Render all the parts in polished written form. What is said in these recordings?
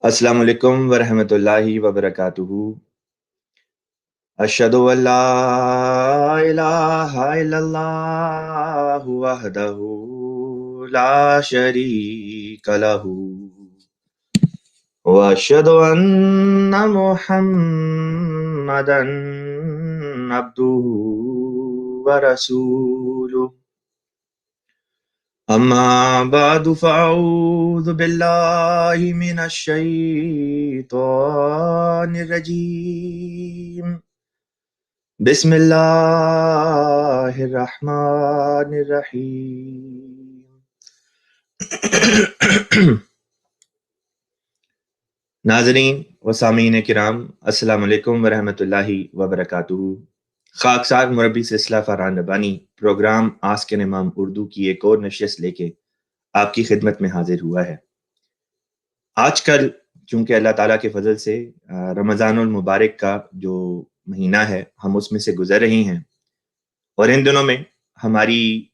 السلام علیکم ورحمۃ اللہ وبرکاتہ۔ اشہدو ان لا الہ الا اللہ وحدہ لا شریک لہ واشہدو ان محمدا عبدہ ورسولہ۔ اما بعد فاعوذ باللہ من الشیطان الرجیم، بسم اللہ الرحمن الرحیم۔ ناظرین و سامعین کرام، السلام علیکم ورحمۃ اللہ وبرکاتہ۔ خاکسار مربی سلسلہ فرحان ربانی پروگرام آسک این امام اردو کی ایک اور نشست لے کے آپ کی خدمت میں حاضر ہوا ہے۔ آج کل چونکہ اللہ تعالیٰ کے فضل سے رمضان المبارک کا جو مہینہ ہے ہم اس میں سے گزر رہے ہیں، اور ان دنوں میں ہماری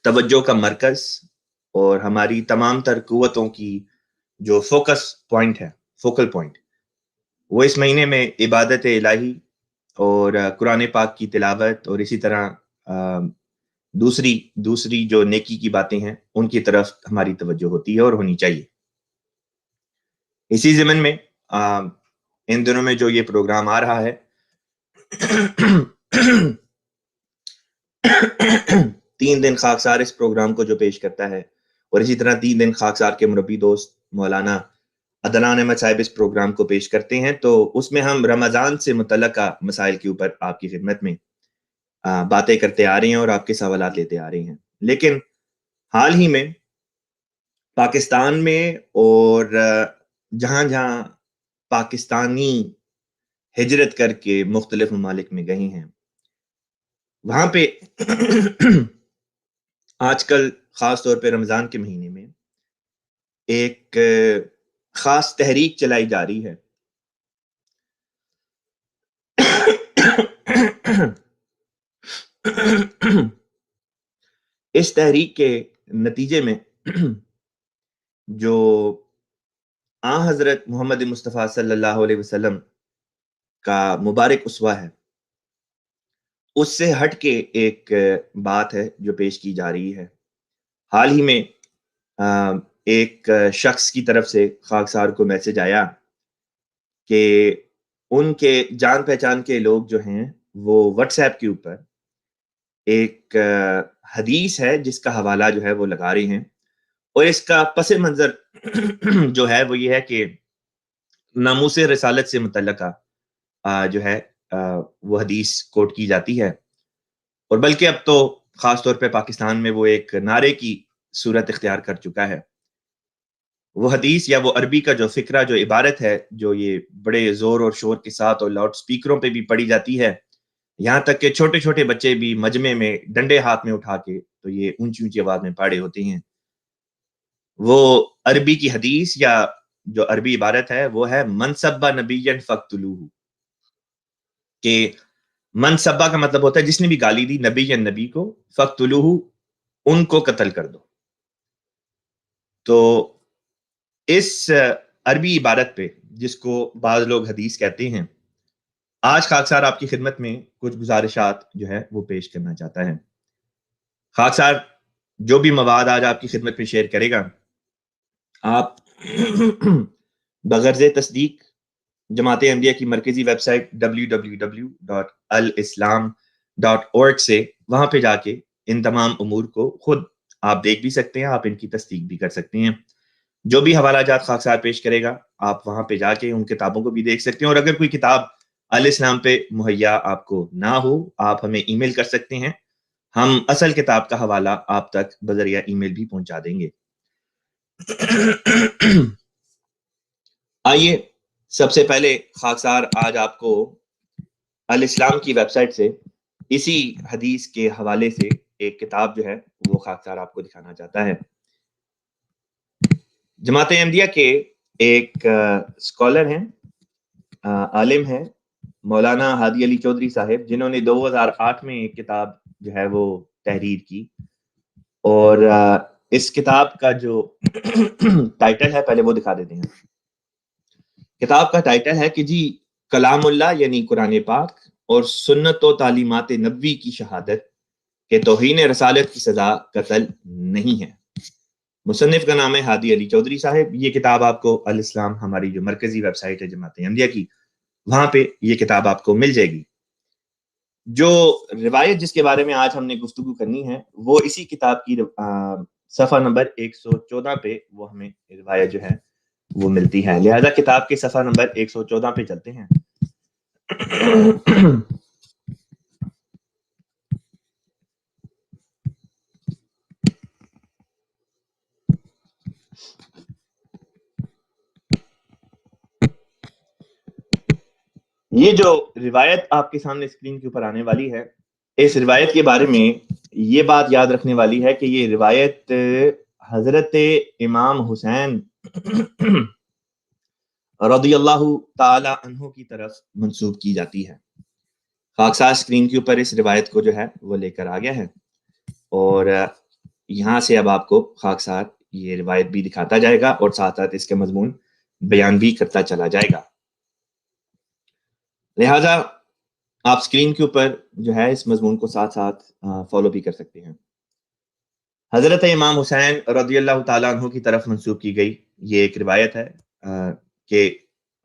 توجہ کا مرکز اور ہماری تمام تر قوتوں کی جو فوکل پوائنٹ وہ اس مہینے میں عبادت الہی اور قرآن پاک کی تلاوت اور اسی طرح دوسری جو نیکی کی باتیں ہیں ان کی طرف ہماری توجہ ہوتی ہے اور ہونی چاہیے۔ اسی ضمن میں ان دنوں میں جو یہ پروگرام آ رہا ہے 3 دن خاکسار اس پروگرام کو جو پیش کرتا ہے، اور اسی طرح 3 دن خاکسار کے مربی دوست مولانا عدنان احمد صاحب اس پروگرام کو پیش کرتے ہیں، تو اس میں ہم رمضان سے متعلقہ مسائل کے اوپر آپ کی خدمت میں باتیں کرتے آ رہے ہیں اور آپ کے سوالات لیتے آ رہے ہیں۔ لیکن حال ہی میں پاکستان میں اور جہاں جہاں پاکستانی ہجرت کر کے مختلف ممالک میں گئے ہیں، وہاں پہ آج کل خاص طور پہ رمضان کے مہینے میں ایک خاص تحریک چلائی جا رہی ہے۔ اس تحریک کے نتیجے میں جو حضرت محمد مصطفیٰ صلی اللہ علیہ وسلم کا مبارک اسوہ ہے، اس سے ہٹ کے ایک بات ہے جو پیش کی جا رہی ہے۔ حال ہی میں ایک شخص کی طرف سے خاکسار کو میسج آیا کہ ان کے جان پہچان کے لوگ جو ہیں وہ واٹس ایپ کے اوپر ایک حدیث ہے جس کا حوالہ جو ہے وہ لگا رہے ہیں، اور اس کا پس منظر جو ہے وہ یہ ہے کہ ناموس رسالت سے متعلقہ جو ہے وہ حدیث کوٹ کی جاتی ہے، اور بلکہ اب تو خاص طور پہ پاکستان میں وہ ایک نعرے کی صورت اختیار کر چکا ہے۔ وہ حدیث یا وہ عربی کا جو فقرہ، جو عبارت ہے، جو یہ بڑے زور اور شور کے ساتھ اور لاؤڈ سپیکروں پہ بھی پڑھی جاتی ہے، یہاں تک کہ چھوٹے چھوٹے بچے بھی مجمع میں ڈنڈے ہاتھ میں اٹھا کے تو یہ اونچی اونچی آواز میں پڑھے ہوتے ہیں۔ وہ عربی کی حدیث یا جو عربی عبارت ہے وہ ہے من سب نبیا فقتلوہ، کہ من سبا کا مطلب ہوتا ہے جس نے بھی گالی دی نبی کو، فقتلوہ ان کو قتل کر دو۔ تو اس عربی عبارت پہ جس کو بعض لوگ حدیث کہتے ہیں، آج خاکسار آپ کی خدمت میں کچھ گزارشات جو ہے وہ پیش کرنا چاہتا ہے۔ خاکسار جو بھی مواد آج آپ کی خدمت میں شیئر کرے گا، آپ بغرض تصدیق جماعت احمدیہ کی مرکزی ویب سائٹ www.alislam.org سے وہاں پہ جا کے ان تمام امور کو خود آپ دیکھ بھی سکتے ہیں، آپ ان کی تصدیق بھی کر سکتے ہیں۔ جو بھی حوالہ جات خاکسار پیش کرے گا آپ وہاں پہ جا کے ان کتابوں کو بھی دیکھ سکتے ہیں، اور اگر کوئی کتاب الاسلام پہ مہیا آپ کو نہ ہو، آپ ہمیں ای میل کر سکتے ہیں، ہم اصل کتاب کا حوالہ آپ تک بذریعہ ای میل بھی پہنچا دیں گے۔ آئیے سب سے پہلے خاکسار آج آپ کو الاسلام کی ویب سائٹ سے اسی حدیث کے حوالے سے ایک کتاب جو ہے وہ خاکسار آپ کو دکھانا چاہتا ہے۔ جماعت احمدیہ کے ایک اسکالر ہیں، عالم ہیں، مولانا ہادی علی چودھری صاحب، جنہوں نے 2008 میں ایک کتاب جو ہے وہ تحریر کی، اور اس کتاب کا جو ٹائٹل ہے پہلے وہ دکھا دیتے ہیں. کتاب کا ٹائٹل ہے کہ جی کلام اللہ یعنی قرآن پاک اور سنت و تعلیمات نبوی کی شہادت کہ توہین رسالت کی سزا قتل نہیں ہے. مصنف کا نام ہے ہادی علی چودھری صاحب. یہ کتاب آپ کو الاسلام ہماری جو مرکزی ویب سائٹ ہے جماعت احمدیہ کی، وہاں پہ یہ کتاب آپ کو مل جائے گی. جو روایت جس کے بارے میں آج ہم نے گفتگو کرنی ہے وہ اسی کتاب کی صفحہ نمبر 114 پہ وہ ہمیں روایت جو ہے وہ ملتی ہے. لہذا کتاب کے صفحہ نمبر 114 پہ چلتے ہیں. یہ جو روایت آپ کے سامنے اسکرین کے اوپر آنے والی ہے، اس روایت کے بارے میں یہ بات یاد رکھنے والی ہے کہ یہ روایت حضرت امام حسین رضی اللہ تعالی عنہ کی طرف منسوب کی جاتی ہے. خاکسار اسکرین کے اوپر اس روایت کو جو ہے وہ لے کر آ گیا ہے، اور یہاں سے اب آپ کو خاکسار یہ روایت بھی دکھاتا جائے گا اور ساتھ ساتھ اس کے مضمون بیان بھی کرتا چلا جائے گا. لہذا آپ اسکرین کے اوپر جو ہے اس مضمون کو ساتھ ساتھ فالو بھی کر سکتے ہیں. حضرت امام حسین رضی اللہ تعالیٰ عنہ کی طرف منسوب کی گئی یہ ایک روایت ہے کہ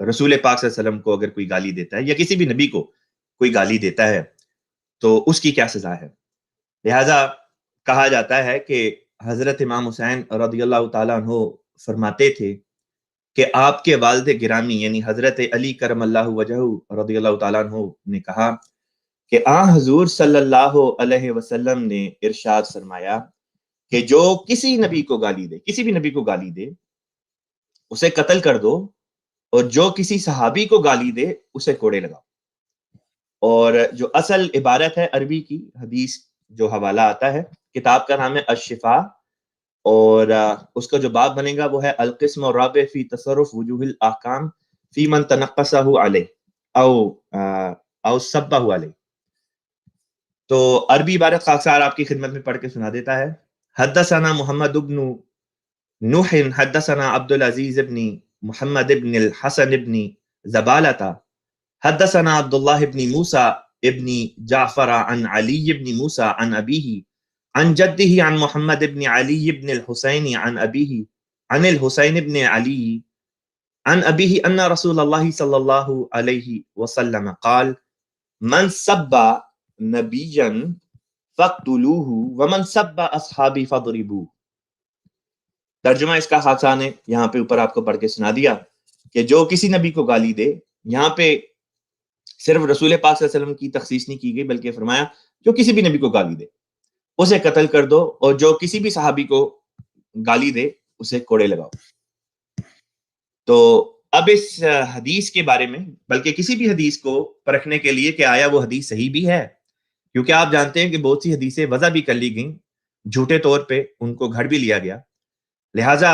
رسول پاک صلی اللہ علیہ وسلم کو اگر کوئی گالی دیتا ہے یا کسی بھی نبی کو کوئی گالی دیتا ہے تو اس کی کیا سزا ہے. لہذا کہا جاتا ہے کہ حضرت امام حسین رضی اللہ تعالیٰ عنہ فرماتے تھے کہ آپ کے والد گرامی یعنی حضرت علی کرم اللہ وجہہ رضی اللہ تعالیٰ عنہ نے کہا کہ حضور صلی اللہ علیہ وسلم نے ارشاد فرمایا کہ جو کسی نبی کو گالی دے، کسی بھی نبی کو گالی دے اسے قتل کر دو، اور جو کسی صحابی کو گالی دے اسے کوڑے لگاؤ. اور جو اصل عبارت ہے عربی کی، حدیث جو حوالہ آتا ہے، کتاب کا نام ہے الشفاء، اور اس کا جو باب بنے گا وہ ہے القسم الرابع فی تصرف وجوہ الاحکام فی من تنقصہ علیہ او سبہ علیہ. تو عربی عبارت خاکسار آپ کی خدمت میں پڑھ کے سنا دیتا ہے. حدثنا محمد بن نوح حدثنا عبد العزیز بن محمد بن الحسن بن زبالة حدثنا عبد الله بن موسى ابن جعفر عن علي بن موسى عن أبيه عن جده عن محمد بن علي بن الحسين عن أبيه عن الحسين بن علي عن أبيه أن رسول الله صلى الله عليه وسلم قال من سب نبيا فاقتلوه ومن سب اصحابي فاضربوه. ترجمہ اس کا خاکسار نے یہاں پہ اوپر آپ کو پڑھ کے سنا دیا کہ جو کسی نبی کو گالی دے، یہاں پہ صرف رسول پاک صلی اللہ علیہ وسلم کی تخصیص نہیں کی گئی بلکہ فرمایا جو کسی بھی نبی کو گالی دے اسے قتل کر دو، اور جو کسی بھی صحابی کو گالی دے اسے کوڑے لگاؤ. تو اب اس حدیث کے بارے میں، بلکہ کسی بھی حدیث کو پرکھنے کے لیے کہ آیا وہ حدیث صحیح بھی ہے، کیونکہ آپ جانتے ہیں کہ بہت سی حدیثیں وضع بھی کر لی گئیں، جھوٹے طور پہ ان کو گھڑ بھی لیا گیا. لہٰذا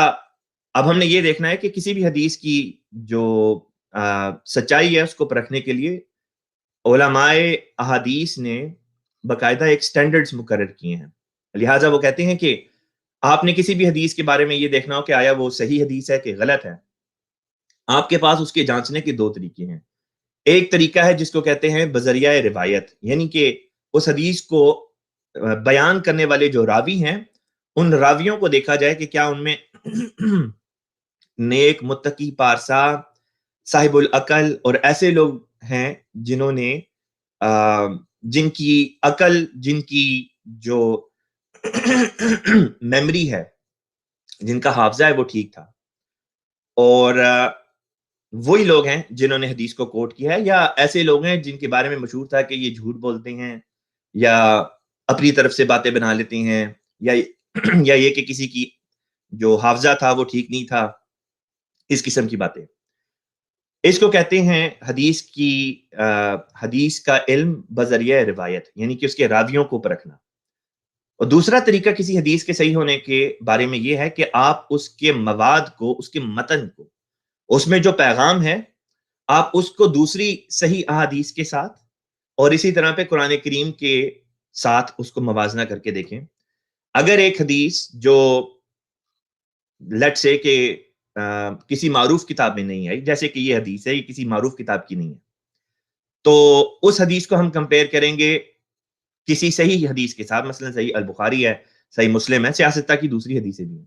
اب ہم نے یہ دیکھنا ہے کہ کسی بھی حدیث کی جو سچائی ہے اس کو پرکھنے کے لیے علماء احادیث نے باقاعدہ ایک سٹینڈرڈز مقرر کیے ہیں. لہٰذا وہ کہتے ہیں کہ آپ نے کسی بھی حدیث کے بارے میں یہ دیکھنا ہو کہ آیا وہ صحیح حدیث ہے کہ غلط ہے، آپ کے پاس اس کے جانچنے کے دو طریقے ہیں. ایک طریقہ ہے جس کو کہتے ہیں بذریعہ روایت، یعنی کہ اس حدیث کو بیان کرنے والے جو راوی ہیں ان راویوں کو دیکھا جائے کہ کیا ان میں نیک، متقی، پارسا، صاحب العقل اور ایسے لوگ ہیں جنہوں نے جن کی عقل، جن کی جو میموری ہے، جن کا حافظہ ہے وہ ٹھیک تھا، اور وہی لوگ ہیں جنہوں نے حدیث کو کوٹ کیا ہے، یا ایسے لوگ ہیں جن کے بارے میں مشہور تھا کہ یہ جھوٹ بولتے ہیں یا اپنی طرف سے باتیں بنا لیتے ہیں، یا یہ کہ کسی کی جو حافظہ تھا وہ ٹھیک نہیں تھا، اس قسم کی باتیں. اس کو کہتے ہیں حدیث کا علم بذریعہ روایت، یعنی کہ اس کے راویوں کو پرکھنا. اور دوسرا طریقہ کسی حدیث کے صحیح ہونے کے بارے میں یہ ہے کہ آپ اس کے مواد کو، اس کے متن کو، اس میں جو پیغام ہے آپ اس کو دوسری صحیح احادیث کے ساتھ اور اسی طرح پہ قرآن کریم کے ساتھ اس کو موازنہ کر کے دیکھیں. اگر ایک حدیث جو لیٹ سے کہ کسی معروف کتاب میں نہیں آئی، جیسے کہ یہ حدیث ہے، یہ کسی معروف کتاب کی نہیں ہے، تو اس حدیث کو ہم کمپیئر کریں گے کسی صحیح حدیث کے ساتھ، مثلا صحیح البخاری ہے، صحیح مسلم ہے، سیاستہ کی دوسری حدیثیں بھی ہیں،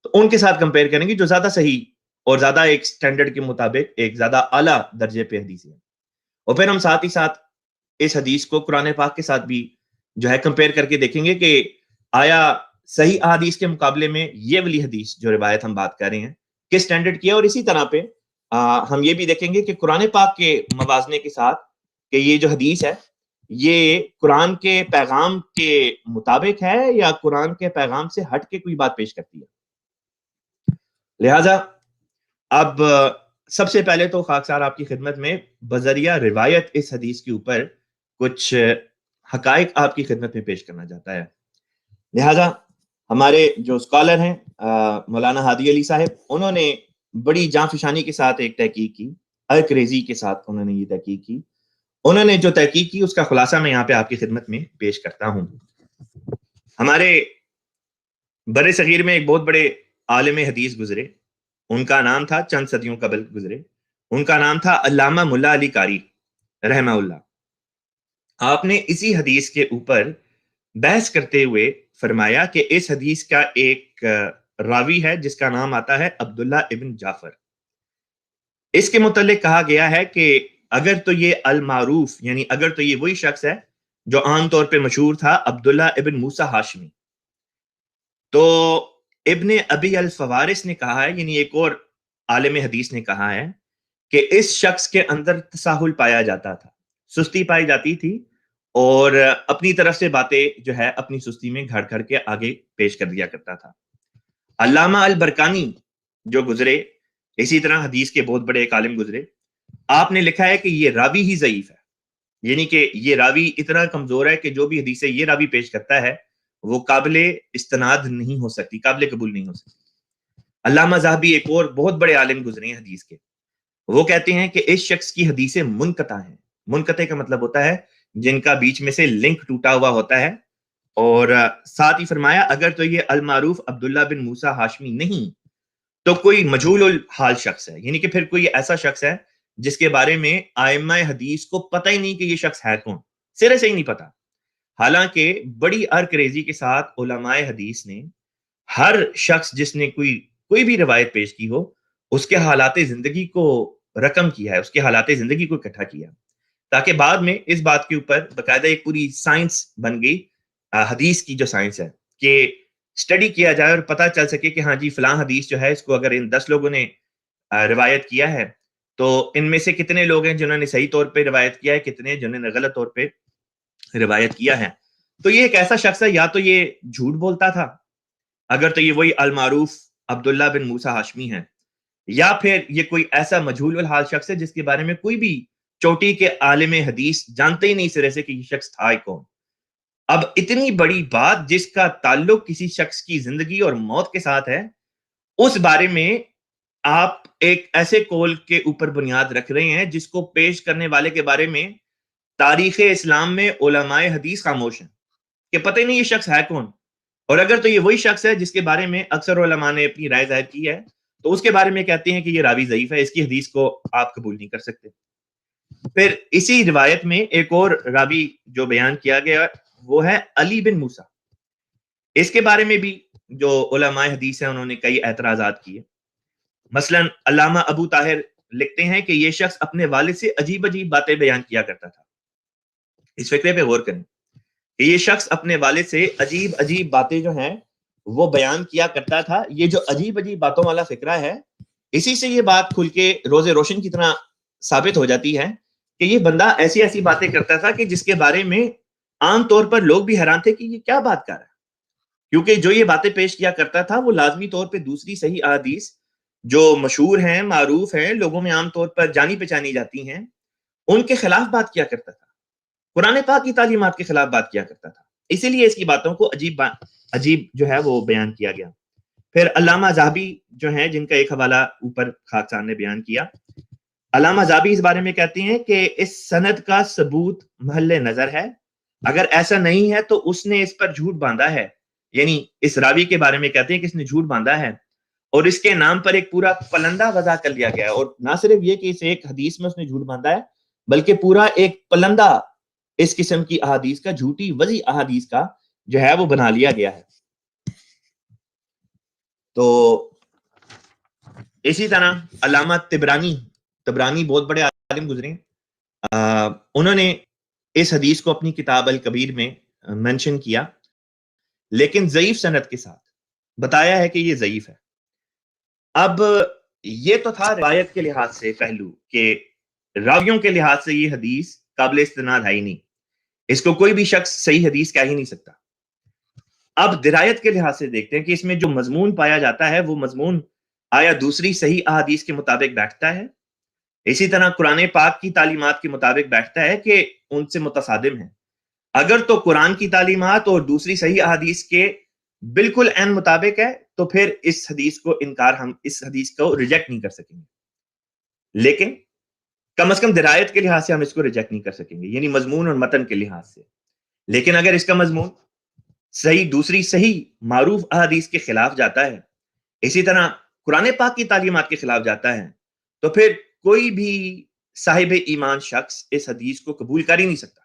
تو ان کے ساتھ کمپیئر کریں گے جو زیادہ صحیح اور زیادہ ایک سٹینڈرڈ کے مطابق ایک زیادہ اعلیٰ درجے پہ حدیث ہے، اور پھر ہم ساتھ ہی ساتھ اس حدیث کو قرآن پاک کے ساتھ بھی جو ہے کمپیئر کر کے دیکھیں گے کہ آیا صحیح احادیث کے مقابلے میں یہ والی حدیث جو روایت ہم بات کر رہے ہیں کس سٹینڈرڈ کی ہے، اور اسی طرح پہ ہم یہ بھی دیکھیں گے کہ قرآن پاک کے موازنے کے ساتھ کہ یہ جو حدیث ہے یہ قرآن کے پیغام کے مطابق ہے یا قرآن کے پیغام سے ہٹ کے کوئی بات پیش کرتی ہے۔ لہذا اب سب سے پہلے تو خاکسار آپ کی خدمت میں بذریعہ روایت اس حدیث کے اوپر کچھ حقائق آپ کی خدمت میں پیش کرنا چاہتا ہے۔ لہذا ہمارے جو اسکالر ہیں مولانا ہادی علی صاحب، انہوں نے بڑی جاں فشانی کے ساتھ ایک تحقیق کی، ریزی کے ساتھ انہوں نے یہ تحقیق کی، انہوں نے جو تحقیق کی اس کا خلاصہ میں یہاں پہ آپ کی خدمت میں پیش کرتا ہوں۔ ہمارے بر صغیر میں ایک بہت بڑے عالم حدیث گزرے، ان کا نام تھا، چند صدیوں قبل گزرے، ان کا نام تھا علامہ ملا علی قاری رحمہ اللہ۔ آپ نے اسی حدیث کے اوپر بحث کرتے ہوئے فرمایا کہ اس حدیث کا ایک راوی ہے جس کا نام آتا ہے عبداللہ ابن جعفر، اس کے متعلق کہا گیا ہے کہ اگر تو یہ المعروف، یعنی اگر تو یہ وہی شخص ہے جو عام طور پہ مشہور تھا عبداللہ ابن موسیٰ ہاشمی، تو ابن ابی الفوارس نے کہا ہے، یعنی ایک اور عالم حدیث نے کہا ہے کہ اس شخص کے اندر تساہل پایا جاتا تھا، سستی پائی جاتی تھی، اور اپنی طرف سے باتیں جو ہے اپنی سستی میں گھڑ کر کے آگے پیش کر دیا کرتا تھا۔ علامہ البرکانی جو گزرے، اسی طرح حدیث کے بہت بڑے ایک عالم گزرے، آپ نے لکھا ہے کہ یہ راوی ہی ضعیف ہے، یعنی کہ یہ راوی اتنا کمزور ہے کہ جو بھی حدیثیں یہ راوی پیش کرتا ہے وہ قابل استناد نہیں ہو سکتی، قابل قبول نہیں ہو سکتی۔ علامہ ذہبی ایک اور بہت بڑے عالم گزرے ہیں حدیث کے، وہ کہتے ہیں کہ اس شخص کی حدیثیں منقطع ہیں۔ منقطع کا مطلب ہوتا ہے جن کا بیچ میں سے لنک ٹوٹا ہوا ہوتا ہے، اور ساتھ ہی فرمایا اگر تو یہ المعروف عبداللہ بن موسیٰ ہاشمی نہیں تو کوئی مجہول الحال شخص ہے، یعنی کہ پھر کوئی ایسا شخص ہے جس کے بارے میں ائمہ حدیث کو پتہ ہی نہیں کہ یہ شخص ہے کون، سرے سے ہی نہیں پتا۔ حالانکہ بڑی ارکریزی کے ساتھ علماء حدیث نے ہر شخص جس نے کوئی بھی روایت پیش کی ہو اس کے حالات زندگی کو رقم کیا ہے، اس کے حالات زندگی کو اکٹھا کیا، تاکہ بعد میں اس بات کے اوپر باقاعدہ ایک پوری سائنس بن گئی، حدیث کی جو سائنس ہے، کہ اسٹڈی کیا جائے اور پتہ چل سکے کہ ہاں جی فلاں حدیث جو ہے اس کو اگر ان 10 لوگوں نے روایت کیا ہے تو ان میں سے کتنے لوگ ہیں جنہوں نے صحیح طور پہ روایت کیا ہے، کتنے جنہوں نے غلط طور پہ روایت کیا ہے۔ تو یہ ایک ایسا شخص ہے، یا تو یہ جھوٹ بولتا تھا اگر تو یہ وہی المعروف عبداللہ بن موسیٰ ہاشمی ہے، یا پھر یہ کوئی ایسا مجہول الحال شخص ہے جس کے بارے میں کوئی بھی چوٹی کے عالم حدیث جانتے ہی نہیں سرے سے کہ یہ شخص تھا کون۔ اب اتنی بڑی بات جس کا تعلق کسی شخص کی زندگی اور موت کے ساتھ ہے، اس بارے میں آپ ایک ایسے قول کے اوپر بنیاد رکھ رہے ہیں جس کو پیش کرنے والے کے بارے میں تاریخ اسلام میں علماء حدیث خاموش ہیں کہ پتہ ہی نہیں یہ شخص ہے کون، اور اگر تو یہ وہی شخص ہے جس کے بارے میں اکثر علماء نے اپنی رائے ظاہر کی ہے تو اس کے بارے میں کہتے ہیں کہ یہ راوی ضعیف ہے، اس کی حدیث کو آپ قبول نہیں کر سکتے۔ پھر اسی روایت میں ایک اور راوی جو بیان کیا گیا وہ ہے علی بن موسیٰ، اس کے بارے میں بھی جو علماء حدیث ہیں انہوں نے کئی اعتراضات کیے۔ مثلا علامہ ابو طاہر لکھتے ہیں کہ یہ شخص اپنے والد سے عجیب عجیب باتیں بیان کیا کرتا تھا۔ اس فقرے پہ غور کریں کہ یہ شخص اپنے والد سے عجیب عجیب باتیں جو ہیں وہ بیان کیا کرتا تھا۔ یہ جو عجیب عجیب باتوں والا فقرہ ہے، اسی سے یہ بات کھل کے روز روشن کی طرح ثابت ہو جاتی ہے کہ یہ بندہ ایسی ایسی باتیں کرتا تھا کہ جس کے بارے میں عام طور پر لوگ بھی حیران تھے کہ یہ کیا بات کر رہا ہے، کیونکہ جو یہ باتیں پیش کیا کرتا تھا وہ لازمی طور پہ دوسری صحیح احادیث جو مشہور ہیں، معروف ہیں، لوگوں میں عام طور پر جانی پہچانی جاتی ہیں، ان کے خلاف بات کیا کرتا تھا، قرآن پاک کی تعلیمات کے خلاف بات کیا کرتا تھا، اسی لیے اس کی باتوں کو عجیب جو ہے وہ بیان کیا گیا۔ پھر علامہ ذہبی جو ہیں جن کا ایک حوالہ اوپر خاکسار نے بیان کیا، علامہ ذہبی اس بارے میں کہتے ہیں کہ اس سند کا ثبوت محل نظر ہے، اگر ایسا نہیں ہے تو اس نے اس پر جھوٹ باندھا ہے، یعنی اس راوی کے بارے میں کہتے ہیں کہ اس نے جھوٹ باندھا ہے، اور اس کے نام پر ایک پورا پلندہ وضع کر لیا گیا ہے، اور نہ صرف یہ کہ اس ایک حدیث میں اس نے جھوٹ باندھا ہے، بلکہ پورا ایک پلندہ اس قسم کی احادیث کا، جھوٹی وضعی احادیث کا جو ہے وہ بنا لیا گیا ہے۔ تو اسی طرح علامہ تبرانی بہت بڑے عالم گزرے ہیں، انہوں نے اس حدیث کو اپنی کتاب الکبیر میں منشن کیا، لیکن ضعیف سند کے ساتھ بتایا ہے کہ یہ ضعیف ہے۔ اب یہ تو تھا روایت کے لحاظ سے پہلو کہ راویوں کے لحاظ سے یہ حدیث قابل استناد ہے ہی نہیں، اس کو کوئی بھی شخص صحیح حدیث کہہ ہی نہیں سکتا۔ اب درایت کے لحاظ سے دیکھتے ہیں کہ اس میں جو مضمون پایا جاتا ہے وہ مضمون آیا دوسری صحیح احادیث کے مطابق بیٹھتا ہے، اسی طرح قرآن پاک کی تعلیمات کے مطابق بیٹھتا ہے کہ ان سے متصادم ہے۔ اگر تو قرآن کی تعلیمات اور دوسری صحیح احادیث کے بالکل عین مطابق ہے تو پھر اس حدیث کو ہم اس حدیث کو ریجیکٹ نہیں کر سکیں گے، لیکن کم از کم درایت کے لحاظ سے ہم اس کو ریجیکٹ نہیں کر سکیں گے، یعنی مضمون اور متن کے لحاظ سے۔ لیکن اگر اس کا مضمون دوسری صحیح معروف احادیث کے خلاف جاتا ہے، اسی طرح قرآن پاک کی تعلیمات کے خلاف جاتا ہے، تو پھر کوئی بھی صاحب ایمان شخص اس حدیث کو قبول کر ہی نہیں سکتا،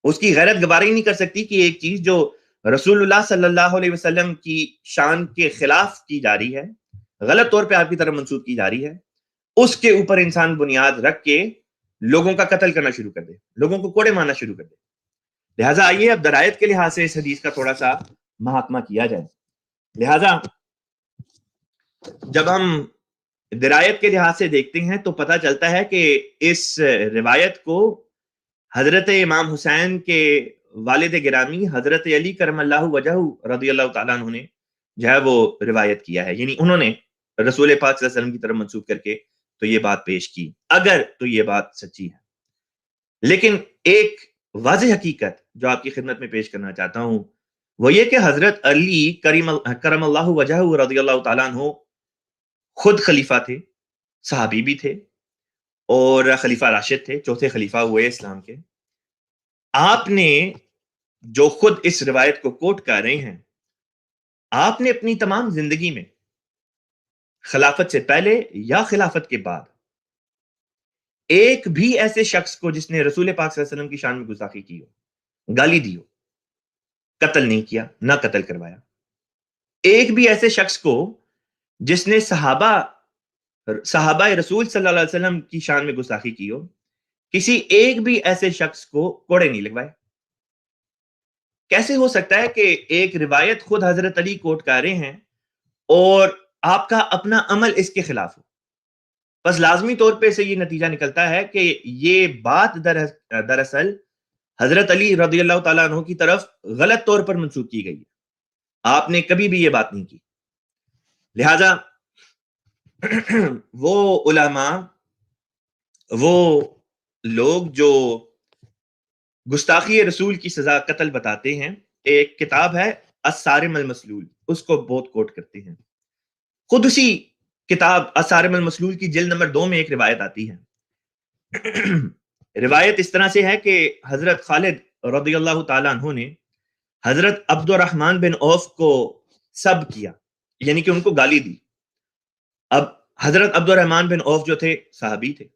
اس کی غیرت گوارا ہی نہیں کر سکتی کہ ایک چیز جو رسول اللہ صلی اللہ علیہ وسلم کی شان کے خلاف کی جا رہی ہے، غلط طور پہ آپ کی طرف منسوب کی جا رہی ہے، اس کے اوپر انسان بنیاد رکھ کے لوگوں کا قتل کرنا شروع کر دے، لوگوں کو کوڑے مارنا شروع کر دے۔ لہٰذا آئیے اب درایت کے لحاظ سے اس حدیث کا تھوڑا سا محاکمہ کیا جائے۔ لہٰذا جب ہم درایت کے لحاظ سے دیکھتے ہیں تو پتہ چلتا ہے کہ اس روایت کو حضرت امام حسین کے والد گرامی حضرت علی کرم اللہ وجہہ رضی اللہ تعالیٰ عنہ نے جو ہے وہ روایت کیا ہے، یعنی انہوں نے رسول پاک صلی اللہ علیہ وسلم کی طرف منسوب کر کے تو یہ بات پیش کی، اگر تو یہ بات سچی ہے۔ لیکن ایک واضح حقیقت جو آپ کی خدمت میں پیش کرنا چاہتا ہوں وہ یہ کہ حضرت علی کرم اللہ وجہہ رضی اللہ تعالیٰ عنہ خود خلیفہ تھے، صحابی بھی تھے، اور خلیفہ راشد تھے، چوتھے خلیفہ ہوئے اسلام کے۔ آپ نے جو خود اس روایت کو کوٹ کر رہے ہیں، آپ نے اپنی تمام زندگی میں خلافت سے پہلے یا خلافت کے بعد ایک بھی ایسے شخص کو جس نے رسول پاک صلی اللہ علیہ وسلم کی شان میں گستاخی کی ہو، گالی دی ہو، قتل نہیں کیا، نہ قتل کروایا۔ ایک بھی ایسے شخص کو جس نے صحابہ رسول صلی اللہ علیہ وسلم کی شان میں گستاخی کی ہو، کسی ایک بھی ایسے شخص کو کوڑے نہیں لگوائے۔ کیسے ہو سکتا ہے کہ ایک روایت خود حضرت علی کوٹ کر رہے ہیں اور آپ کا اپنا عمل اس کے خلاف ہو؟ بس لازمی طور پہ سے یہ نتیجہ نکلتا ہے کہ یہ بات دراصل حضرت علی رضی اللہ تعالیٰ عنہ کی طرف غلط طور پر منسوب کی گئی ہے، آپ نے کبھی بھی یہ بات نہیں کی۔ لہذا وہ علماء، وہ لوگ جو گستاخی رسول کی سزا قتل بتاتے ہیں، ایک کتاب ہے الصارم المسلول، اس کو بہت کوٹ کرتے ہیں۔ خود اسی کتاب الصارم المسلول کی جلد نمبر 2 میں ایک روایت آتی ہے۔ روایت اس طرح سے ہے کہ حضرت خالد رضی اللہ تعالیٰ عنہ نے حضرت عبد الرحمن بن عوف کو سب کیا، یعنی کہ ان کو گالی دی۔ اب حضرت عبد الرحمن بن عوف جو تھے صحابی تھے،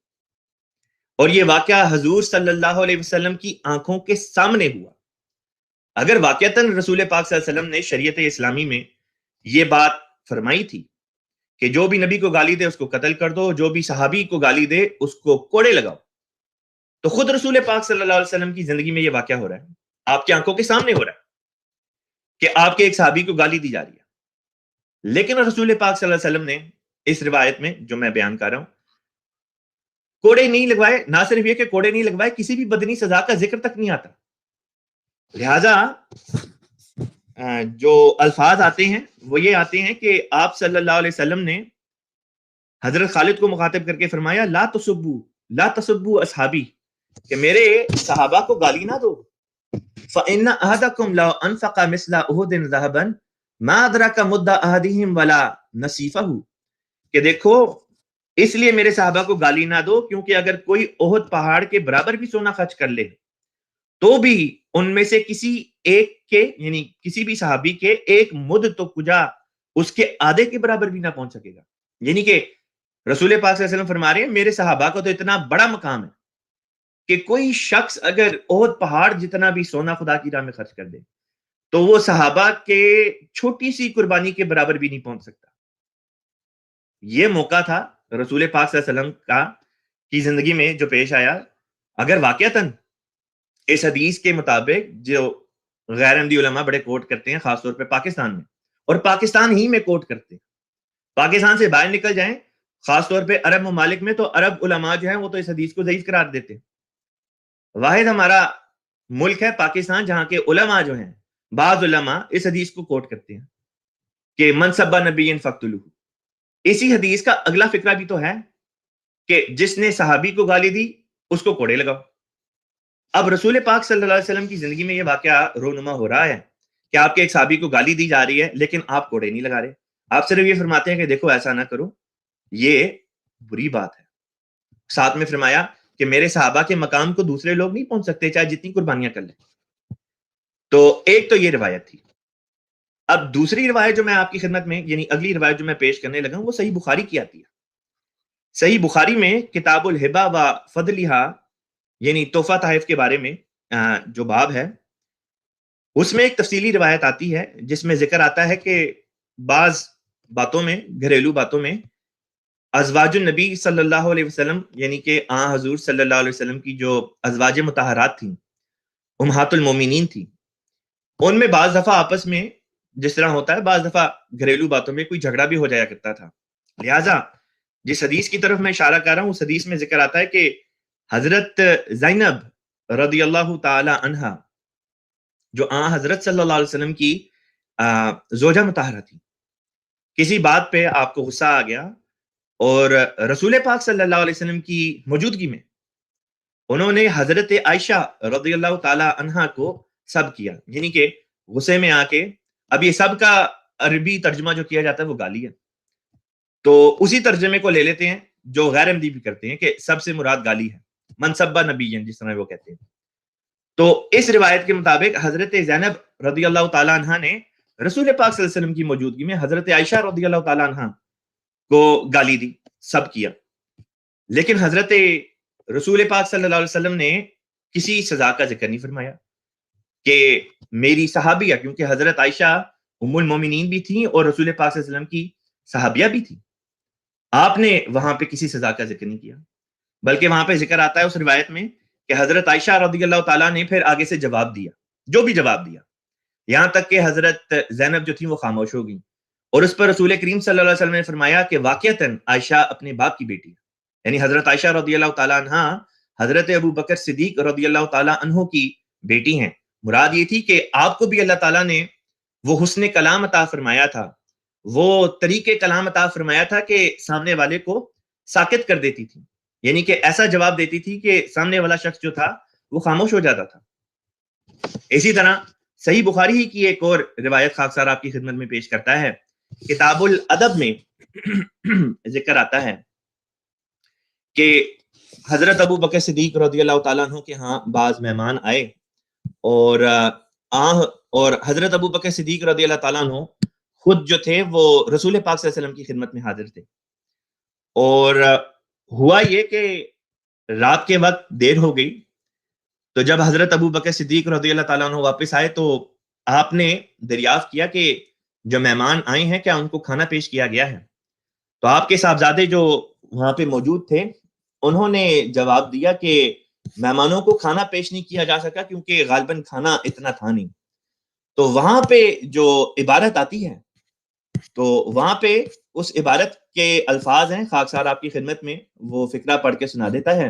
اور یہ واقعہ حضور صلی اللہ علیہ وسلم کی آنکھوں کے سامنے ہوا۔ اگر واقعتاً رسول پاک صلی اللہ علیہ وسلم نے شریعت اسلامی میں یہ بات فرمائی تھی کہ جو بھی نبی کو گالی دے اس کو قتل کر دو، جو بھی صحابی کو گالی دے اس کو کوڑے لگاؤ، تو خود رسول پاک صلی اللہ علیہ وسلم کی زندگی میں یہ واقعہ ہو رہا ہے، آپ کی آنکھوں کے سامنے ہو رہا ہے کہ آپ کے ایک صحابی کو گالی دی جا رہی ہے۔ لیکن رسول پاک صلی اللہ علیہ وسلم نے اس روایت میں جو میں بیان کر رہا ہوں کوڑے نہیں لگوائے، نہ صرف یہ کہ کوڑے نہیں لگوائے، کسی بھی بدنی سزا کا ذکر تک نہیں آتا۔ لہذا جو الفاظ آتے ہیں وہ یہ آتے ہیں کہ آپ صلی اللہ علیہ وسلم نے حضرت خالد کو مخاطب کر کے فرمایا لا تسبوا اصحابی، کہ میرے صحابہ کو گالی نہ دو۔ فإن أحدكم لو أنفق مثل أحد ذهبا ما أدرك مد أحدهم ولا نصيفه، کہ دیکھو اس لیے میرے صحابہ کو گالی نہ دو کیونکہ اگر کوئی احد پہاڑ کے برابر بھی سونا خرچ کر لے تو بھی ان میں سے کسی ایک کے، یعنی کسی بھی صحابی کے ایک مد تو کجا اس کے آدھے کے برابر بھی نہ پہنچ سکے گا. یعنی کہ رسول پاک صلی اللہ علیہ وسلم فرما رہے ہیں میرے صحابہ کو تو اتنا بڑا مقام ہے کہ کوئی شخص اگر احد پہاڑ جتنا بھی سونا خدا کی راہ میں خرچ کر دے تو وہ صحابہ کے چھوٹی سی قربانی کے برابر بھی نہیں پہنچ سکتا. یہ موقع تھا رسول پاک صلی اللہ علیہ وسلم کا کی زندگی میں جو پیش آیا. اگر واقعتاً اس حدیث کے مطابق جو غیر احمدی علماء بڑے کوٹ کرتے ہیں خاص طور پہ پاکستان میں، اور پاکستان ہی میں کوٹ کرتے ہیں، پاکستان سے باہر نکل جائیں خاص طور پہ عرب ممالک میں تو عرب علماء جو ہیں وہ تو اس حدیث کو ضعیف قرار دیتے ہیں. واحد ہمارا ملک ہے پاکستان جہاں کے علماء جو ہیں بعض علماء اس حدیث کو کوٹ کرتے ہیں کہ من سب نبی فقتلوہ. اسی حدیث کا اگلا فقرہ بھی تو ہے کہ جس نے صحابی کو گالی دی اس کو کوڑے لگاؤ. اب رسول پاک صلی اللہ علیہ وسلم کی زندگی میں یہ واقعہ رونما ہو رہا ہے کہ آپ کے ایک صحابی کو گالی دی جا رہی ہے لیکن آپ کوڑے نہیں لگا رہے. آپ صرف یہ فرماتے ہیں کہ دیکھو ایسا نہ کرو، یہ بری بات ہے. ساتھ میں فرمایا کہ میرے صحابہ کے مقام کو دوسرے لوگ نہیں پہنچ سکتے چاہے جتنی قربانیاں کر لیں. تو ایک تو یہ روایت تھی. اب دوسری روایت جو میں آپ کی خدمت میں یعنی اگلی روایت جو میں پیش کرنے لگا ہوں وہ صحیح بخاری کی آتی ہے. صحیح بخاری میں کتاب الہبا و فضلہا یعنی تحفہ تحائف کے بارے میں جو باب ہے اس میں ایک تفصیلی روایت آتی ہے جس میں ذکر آتا ہے کہ بعض باتوں میں گھریلو باتوں میں ازواج النبی صلی اللہ علیہ وسلم یعنی کہ آن حضور صلی اللہ علیہ وسلم کی جو ازواج مطہرات تھیں امہات المومنین تھیں، ان میں بعض دفعہ آپس میں جس طرح ہوتا ہے بعض دفعہ گھریلو باتوں میں کوئی جھگڑا بھی ہو جایا کرتا تھا. لہٰذا جس حدیث کی طرف میں اشارہ کر رہا ہوں اس حدیث میں ذکر آتا ہے کہ حضرت زینب رضی اللہ تعالی عنہا جو آن حضرت صلی اللہ علیہ وسلم کی زوجہ مطہرہ تھی، کسی بات پہ آپ کو غصہ آ گیا اور رسول پاک صلی اللہ علیہ وسلم کی موجودگی میں انہوں نے حضرت عائشہ رضی اللہ تعالی عنہا کو سب کیا. یعنی کہ غصے میں آ کے، اب یہ سب کا عربی ترجمہ جو کیا جاتا ہے وہ گالی ہے، تو اسی ترجمے کو لے لیتے ہیں جو غیر احمدی بھی کرتے ہیں کہ سب سے مراد گالی ہے، منصبہ نبی جس طرح وہ کہتے ہیں. تو اس روایت کے مطابق حضرت زینب رضی اللہ تعالی عنہ نے رسول پاک صلی اللہ علیہ وسلم کی موجودگی میں حضرت عائشہ رضی اللہ تعالی عنہ کو گالی دی، سب کیا. لیکن حضرت رسول پاک صلی اللہ علیہ وسلم نے کسی سزا کا ذکر نہیں فرمایا کہ میری صحابیہ، کیونکہ حضرت عائشہ ام المومنین بھی تھیں اور رسول پاک صلی اللہ علیہ وسلم کی صحابیہ بھی تھیں. آپ نے وہاں پہ کسی سزا کا ذکر نہیں کیا، بلکہ وہاں پہ ذکر آتا ہے اس روایت میں کہ حضرت عائشہ رضی اللہ تعالیٰ نے پھر آگے سے جواب دیا، جو بھی جواب دیا، یہاں تک کہ حضرت زینب جو تھی وہ خاموش ہو گئی. اور اس پر رسول کریم صلی اللہ علیہ وسلم نے فرمایا کہ واقعتاً عائشہ اپنے باپ کی بیٹی ہے. یعنی حضرت عائشہ رضی اللہ تعالیٰ عنہ حضرت ابو بکر صدیق رضی اللہ تعالیٰ عنہ کی بیٹی ہیں. مراد یہ تھی کہ آپ کو بھی اللہ تعالیٰ نے وہ حسن کلام عطا فرمایا تھا، وہ طریقے کلام عطا فرمایا تھا کہ سامنے والے کو ساکت کر دیتی تھی، یعنی کہ ایسا جواب دیتی تھی کہ سامنے والا شخص جو تھا وہ خاموش ہو جاتا تھا. اسی طرح صحیح بخاری ہی کی ایک اور روایت خاکسار آپ کی خدمت میں پیش کرتا ہے. کتاب الادب میں ذکر آتا ہے کہ حضرت ابو بکر صدیق رضی اللہ تعالیٰ عنہ کے ہاں بعض مہمان آئے اور حضرت ابو بکر صدیق رضی اللہ تعالیٰ عنہ خود جو تھے وہ رسول پاک صلی اللہ علیہ وسلم کی خدمت میں حاضر تھے. اور ہوا یہ کہ رات کے وقت دیر ہو گئی، تو جب حضرت ابو بکر صدیق رضی اللہ تعالیٰ عنہ واپس آئے تو آپ نے دریافت کیا کہ جو مہمان آئے ہیں کیا ان کو کھانا پیش کیا گیا ہے. تو آپ کے صاحبزادے جو وہاں پہ موجود تھے انہوں نے جواب دیا کہ مہمانوں کو کھانا پیش نہیں کیا جا سکا کیونکہ غالباً کھانا اتنا تھا نہیں. تو وہاں پہ جو عبارت آتی ہے تو وہاں پہ اس عبارت کے الفاظ ہیں، خاکسار آپ کی خدمت میں وہ فقرہ پڑھ کے سنا دیتا ہے.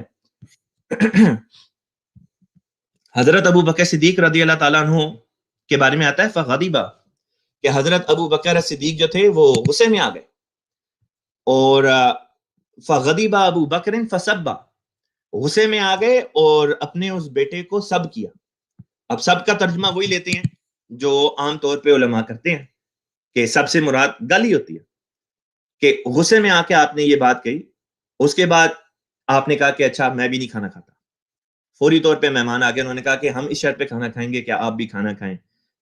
حضرت ابو بکر صدیق رضی اللہ تعالیٰ عنہ کے بارے میں آتا ہے فغضبا، کہ حضرت ابو بکر صدیق جو تھے وہ غصے میں آ گئے اور فغضب ابو بکر فسبا، غصے میں آ گئے اور اپنے اس بیٹے کو سب کیا. اب سب کا ترجمہ وہی لیتے ہیں جو عام طور پہ علماء کرتے ہیں کہ سب سے مراد گالی ہوتی ہے، کہ غصے میں آ کے آپ نے یہ بات کہی. اس کے بعد آپ نے کہا کہ اچھا میں بھی نہیں کھانا کھاتا. فوری طور پہ مہمان آ گئے، انہوں نے کہا کہ ہم اس شرط پہ کھانا کھائیں گے کہ آپ بھی کھانا کھائیں.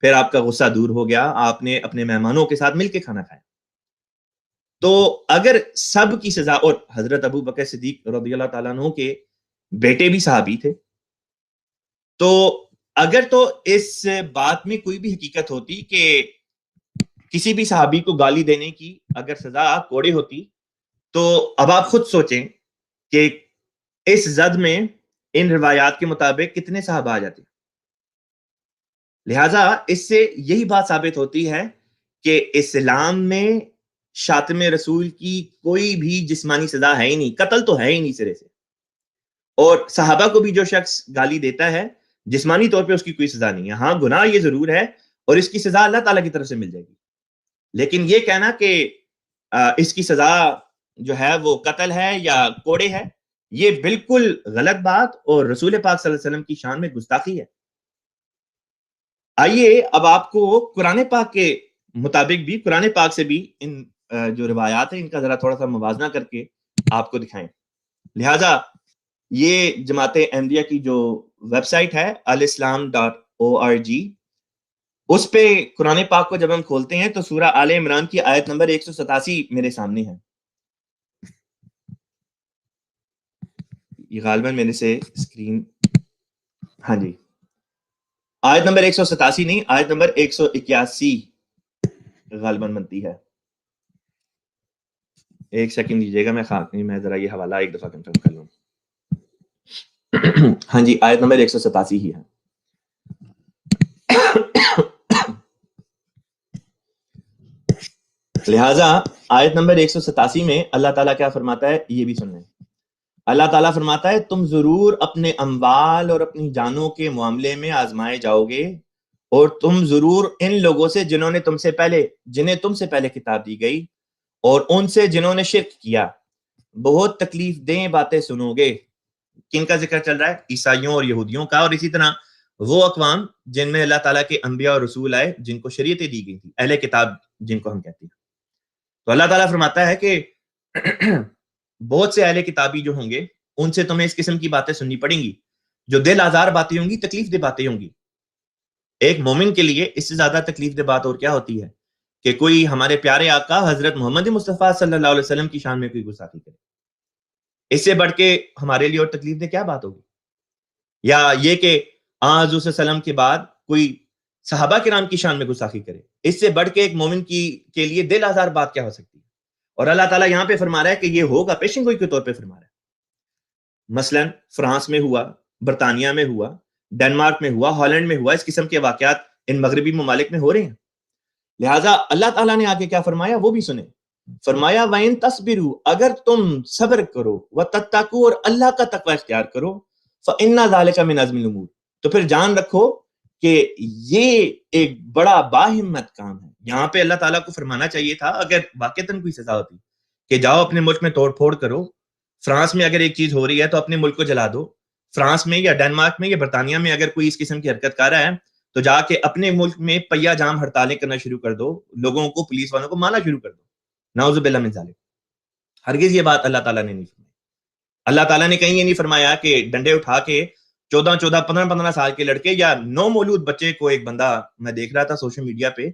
پھر آپ کا غصہ دور ہو گیا، آپ نے اپنے مہمانوں کے ساتھ مل کے کھانا کھایا. تو اگر سب کی سزا، اور حضرت ابو بکر صدیق رضی اللہ تعالیٰ عنہ کے بیٹے بھی صحابی تھے، تو اگر تو اس بات میں کوئی بھی حقیقت ہوتی کہ کسی بھی صحابی کو گالی دینے کی اگر سزا کوڑے ہوتی، تو اب آپ خود سوچیں کہ اس زد میں ان روایات کے مطابق کتنے صحابہ آ جاتے ہیں۔ لہٰذا اس سے یہی بات ثابت ہوتی ہے کہ اسلام میں شاتم رسول کی کوئی بھی جسمانی سزا ہے ہی نہیں، قتل تو ہے ہی نہیں سرے سے، اور صحابہ کو بھی جو شخص گالی دیتا ہے جسمانی طور پہ اس کی کوئی سزا نہیں ہے۔ ہاں گناہ یہ ضرور ہے اور اس کی سزا اللہ تعالیٰ کی طرف سے مل جائے گی، لیکن یہ کہنا کہ اس کی سزا جو ہے وہ قتل ہے یا کوڑے ہے، یہ بالکل غلط بات اور رسول پاک صلی اللہ علیہ وسلم کی شان میں گستاخی ہے۔ آئیے اب آپ کو قرآن پاک کے مطابق بھی، قرآن پاک سے بھی ان جو روایات ہیں ان کا ذرا تھوڑا سا موازنہ کر کے آپ کو دکھائیں۔ لہٰذا یہ جماعت احمدیہ کی جو ویب سائٹ ہے alislam.org، اس پہ قرآن پاک کو جب ہم کھولتے ہیں تو سورہ آل عمران کی آیت نمبر 187 میرے سامنے ہے۔ یہ غالباً میرے سے اسکرین، ہاں جی، آیت نمبر 187 نہیں، آیت نمبر 181 غالباً بنتی ہے۔ ایک سیکنڈ دیجیے گا، میں ذرا یہ حوالہ ایک دفعہ کنفرم کر لوں۔ ہاں جی، آیت نمبر 187 ہی ہے۔ لہٰذا آیت نمبر 187 میں اللہ تعالیٰ کیا فرماتا ہے یہ بھی سنیں۔ اللہ تعالیٰ فرماتا ہے تم ضرور اپنے اموال اور اپنی جانوں کے معاملے میں آزمائے جاؤ گے، اور تم ضرور ان لوگوں سے جنہیں تم سے پہلے کتاب دی گئی اور ان سے جنہوں نے شرک کیا بہت تکلیف دیں باتیں سنو گے۔ کن کا ذکر چل رہا ہے؟ عیسائیوں اور یہودیوں کا، اور اسی طرح وہ اقوام جن میں اللہ تعالیٰ کے انبیاء اور رسول آئے، جن کو شریعتیں دی گئی تھی، اہل کتاب جن کو ہم کہتے ہیں۔ تو اللہ تعالیٰ فرماتا ہے کہ بہت سے اہل کتابی جو ہوں گے ان سے تمہیں اس قسم کی باتیں سننی پڑیں گی جو دل آزار باتیں ہوں گی، تکلیف دہ باتیں ہوں گی۔ ایک مومن کے لیے اس سے زیادہ تکلیف دہ بات اور کیا ہوتی ہے کہ کوئی ہمارے پیارے آقا حضرت محمد مصطفیٰ صلی اللہ علیہ وسلم کی شان میں کوئی گستاخی کرے۔ اس سے بڑھ کے ہمارے لیے اور تکلیف دہ کیا بات ہوگی؟ یا یہ کہ حضور صلی اللہ علیہ وسلم کے بعد کوئی صحابہ کرام کی شان میں گستاخی کرے، اس سے بڑھ کے ایک مومن کے لیے دل آزار بات کیا ہو سکتی ہے؟ اور اللہ تعالیٰ یہاں پہ فرما رہا ہے کہ یہ ہوگا، پیشن گوئی کے طور پہ فرما رہا ہے۔ مثلا فرانس میں ہوا، برطانیہ میں ہوا، ڈنمارک میں ہوا، ہالینڈ میں ہوا، اس قسم کے واقعات ان مغربی ممالک میں ہو رہے ہیں۔ لہٰذا اللہ تعالیٰ نے آگے کیا فرمایا وہ بھی سنیں۔ فرمایا وَإِن تَصْبِرُوا، اگر تم صبر کرو، وَتَتَّقُوا، اور اللہ کا تقوی اختیار کرو، فَإِنَّ ذَلِكَ مِنْ عَزْمِ الْأُمُورِ، تو پھر جان رکھو کہ یہ ایک بڑا باہمت کام ہے۔ یہاں پہ اللہ تعالیٰ کو فرمانا چاہیے تھا اگر واقعتاً کوئی سزا ہوتی کہ جاؤ اپنے ملک میں توڑ پھوڑ کرو، فرانس میں اگر ایک چیز ہو رہی ہے تو اپنے ملک کو جلا دو، فرانس میں یا ڈنمارک میں یا برطانیہ میں اگر کوئی اس قسم کی حرکت کر رہا ہے تو جا کے اپنے ملک میں پہیا جام ہڑتالیں کرنا شروع کر دو، لوگوں کو، پولیس والوں کو مارنا شروع کر دو۔ نعوذ باللہ من ذالک۔ ہرگز یہ بات اللہ تعالیٰ نے نہیں فرمائی۔ اللہ تعالیٰ نے کہیں یہ نہیں فرمایا کہ ڈنڈے اٹھا کے 14 15 سال کے لڑکے یا نو مولود بچے کو، ایک بندہ میں دیکھ رہا تھا سوشل میڈیا پہ،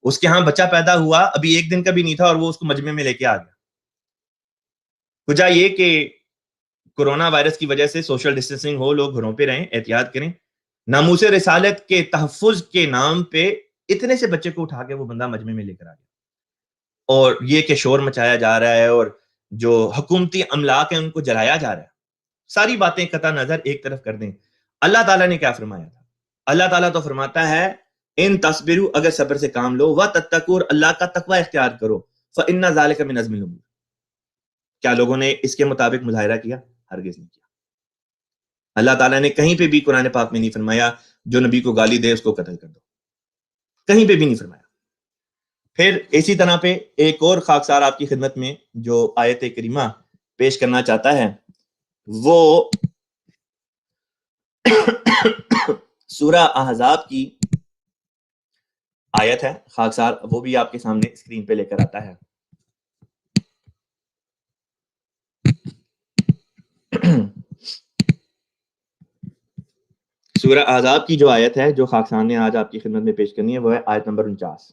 اس کے ہاں بچہ پیدا ہوا، ابھی ایک دن کا بھی نہیں تھا، اور وہ اس کو مجمع میں لے کے آ گیا۔ وجہ یہ کہ کورونا وائرس کی وجہ سے سوشل ڈسٹینسنگ ہو، لوگ گھروں پہ رہیں، احتیاط کریں۔ ناموس رسالت کے تحفظ کے نام پہ اتنے سے بچے کو اٹھا کے وہ بندہ مجمع میں لے کر آ گیا، اور یہ کہ شور مچایا جا رہا ہے اور جو حکومتی املاک ہیں ان کو جلایا جا رہا ہے۔ ساری باتیں قطع نظر ایک طرف کر دیں، اللہ تعالیٰ نے کیا فرمایا تھا؟ اللہ تعالیٰ تو فرماتا ہے ان تصبروا، اگر صبر سے کام لو، وتتقوا، اللہ کا تقوی اختیار کرو، فإن ذلک من عزم الامور۔ کیا لوگوں نے اس کے مطابق مظاہرہ کیا؟ ہرگز نہیں کیا۔ اللہ تعالیٰ نے کہیں پہ بھی قرآن پاک میں نہیں فرمایا جو نبی کو گالی دے اس کو قتل کر دو، کہیں پہ بھی نہیں فرمایا۔ پھر اسی طرح پہ ایک اور خاکسار آپ کی خدمت میں جو آیت کریمہ پیش کرنا چاہتا ہے وہ سورہ احزاب کی آیت ہے خاکسار، وہ بھی آپ کے سامنے اسکرین پہ لے کر آتا ہے۔ سورہ احزاب کی جو آیت ہے جو خاکسار نے آج آپ کی خدمت میں پیش کرنی ہے وہ ہے آیت نمبر 49۔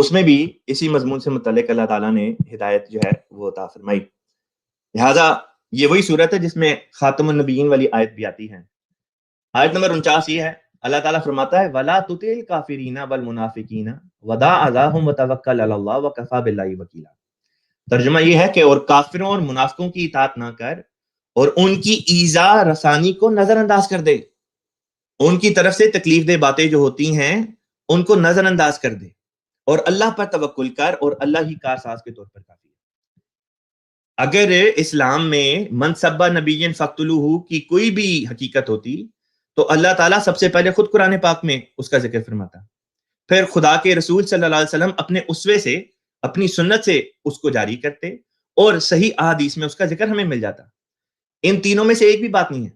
اس میں بھی اسی مضمون سے متعلق اللہ تعالیٰ نے ہدایت جو ہے وہ عطا فرمائی. لہٰذا یہ وہی صورت ہے جس میں خاتم النبیین والی آیت بھی آتی ہے. آیت نمبر 49 یہ ہے، اللہ تعالیٰ فرماتا ہے وَلَا تُطِعِ الْكَافِرِينَ وَالْمُنَافِقِينَ وَدَعْ أَذَاهُمْ وَتَوَكَّلْ عَلَى اللَّهِ وَكَفَىٰ بِاللَّهِ وَكِيلًا. ترجمہ یہ ہے کہ اور کافروں اور منافقوں کی اطاعت نہ کر اور ان کی ایذا رسانی کو نظر انداز کر دے. ان کی طرف سے تکلیف دہ باتیں جو ہوتی ہیں ان کو نظر انداز کر دے اور اللہ پر توکل کر اور اللہ ہی کارساز کے طور پر کافی ہے. اگر اسلام میں من سب نبی فقتلوہ کی کوئی بھی حقیقت ہوتی تو اللہ تعالیٰ سب سے پہلے خود قرآن پاک میں اس کا ذکر فرماتا، پھر خدا کے رسول صلی اللہ علیہ وسلم اپنے اسوے سے اپنی سنت سے اس کو جاری کرتے اور صحیح احادیث میں اس کا ذکر ہمیں مل جاتا. ان تینوں میں سے ایک بھی بات نہیں ہے.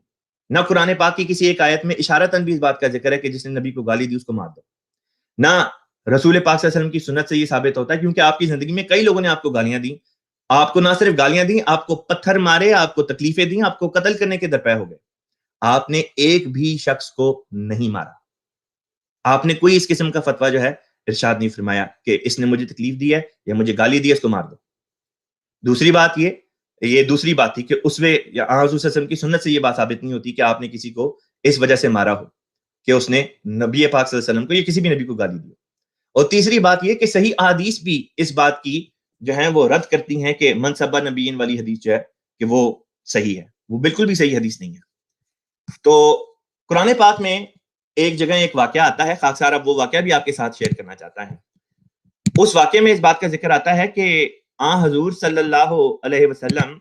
نہ قرآن پاک کی کسی ایک آیت میں اشارتاً بھی اس بات کا ذکر ہے کہ جس نے نبی کو گالی دی اس کو مار دو. نہ رسول پاک صلی اللہ علیہ وسلم کی سنت سے یہ ثابت ہوتا ہے، کیونکہ آپ کی زندگی میں کئی لوگوں نے آپ کو گالیاں دیں. آپ کو نہ صرف گالیاں دیں، آپ کو پتھر مارے، آپ کو تکلیفیں دیں، آپ کو قتل کرنے کے درپے ہو گئے. آپ نے ایک بھی شخص کو نہیں مارا. آپ نے کوئی اس قسم کا فتویٰ جو ہے ارشاد نہیں فرمایا کہ اس نے مجھے تکلیف دی ہے یا مجھے گالی دی ہے اس کو مار دو. دوسری بات یہ دوسری بات تھی کہ اسوے یا حضور صلی اللہ علیہ وسلم کی سنت سے یہ بات ثابت نہیں ہوتی کہ آپ نے کسی کو اس وجہ سے مارا ہو کہ اس نے نبی پاک صلی اللہ علیہ وسلم کو یا کسی بھی نبی کو گالی دی. اور تیسری بات یہ کہ صحیح احادیث بھی اس بات کی جو ہیں وہ رد کرتی ہیں کہ من سبا نبیین والی حدیث جو ہے کہ وہ صحیح ہے. وہ بالکل بھی صحیح حدیث نہیں ہے. تو قرآن پاک میں ایک جگہ ایک واقعہ آتا ہے، خاک صاحب وہ واقعہ بھی آپ کے ساتھ شیئر کرنا چاہتا ہے. اس واقعے میں اس بات کا ذکر آتا ہے کہ حضور صلی اللہ علیہ وسلم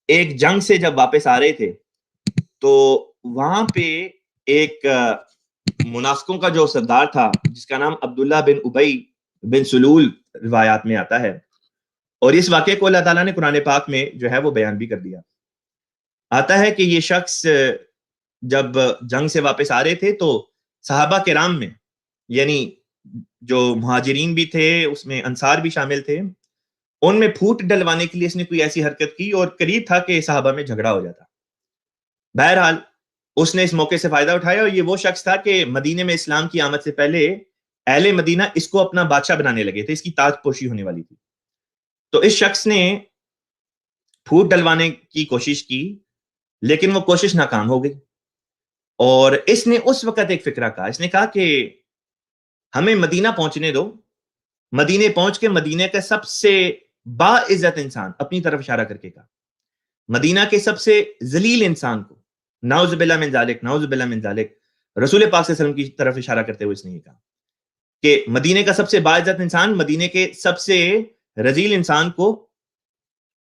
ایک جنگ سے جب واپس آ رہے تھے تو وہاں پہ ایک منافقوں کا جو سردار تھا جس کا نام عبداللہ بن ابی بن سلول روایات میں آتا ہے، اور اس واقعے کو اللہ تعالیٰ نے قرآن پاک میں جو ہے وہ بیان بھی کر دیا. آتا ہے کہ یہ شخص جب جنگ سے واپس آ رہے تھے تو صحابہ کرام میں یعنی جو مہاجرین بھی تھے اس میں انصار بھی شامل تھے، ان میں پھوٹ ڈلوانے کے لیے اس نے کوئی ایسی حرکت کی اور قریب تھا کہ صحابہ میں جھگڑا ہو جاتا. بہرحال اس نے اس موقع سے فائدہ اٹھایا، اور یہ وہ شخص تھا کہ مدینے میں اسلام کی آمد سے پہلے اہل مدینہ اس کو اپنا بادشاہ بنانے لگے تھے، اس کی تاج پوشی ہونے والی تھی. تو اس شخص نے پھوٹ ڈلوانے کی کوشش کی لیکن وہ کوشش ناکام ہو گئی، اور اس نے اس وقت ایک فکرہ کہا. اس نے کہا کہ ہمیں مدینہ پہنچنے دو، مدینے پہنچ کے مدینے کا سب سے باعزت انسان اپنی طرف اشارہ کر کے کہا، مدینہ کے سب سے ذلیل انسان کو نعوذ باللہ من ذالک نعوذ باللہ من ذالک رسول پاک صلی اللہ علیہ وسلم کی طرف اشارہ کرتے ہوئے اس نے یہ کہا کہ مدینے کا سب سے باعزت انسان مدینے کے سب سے رذیل انسان کو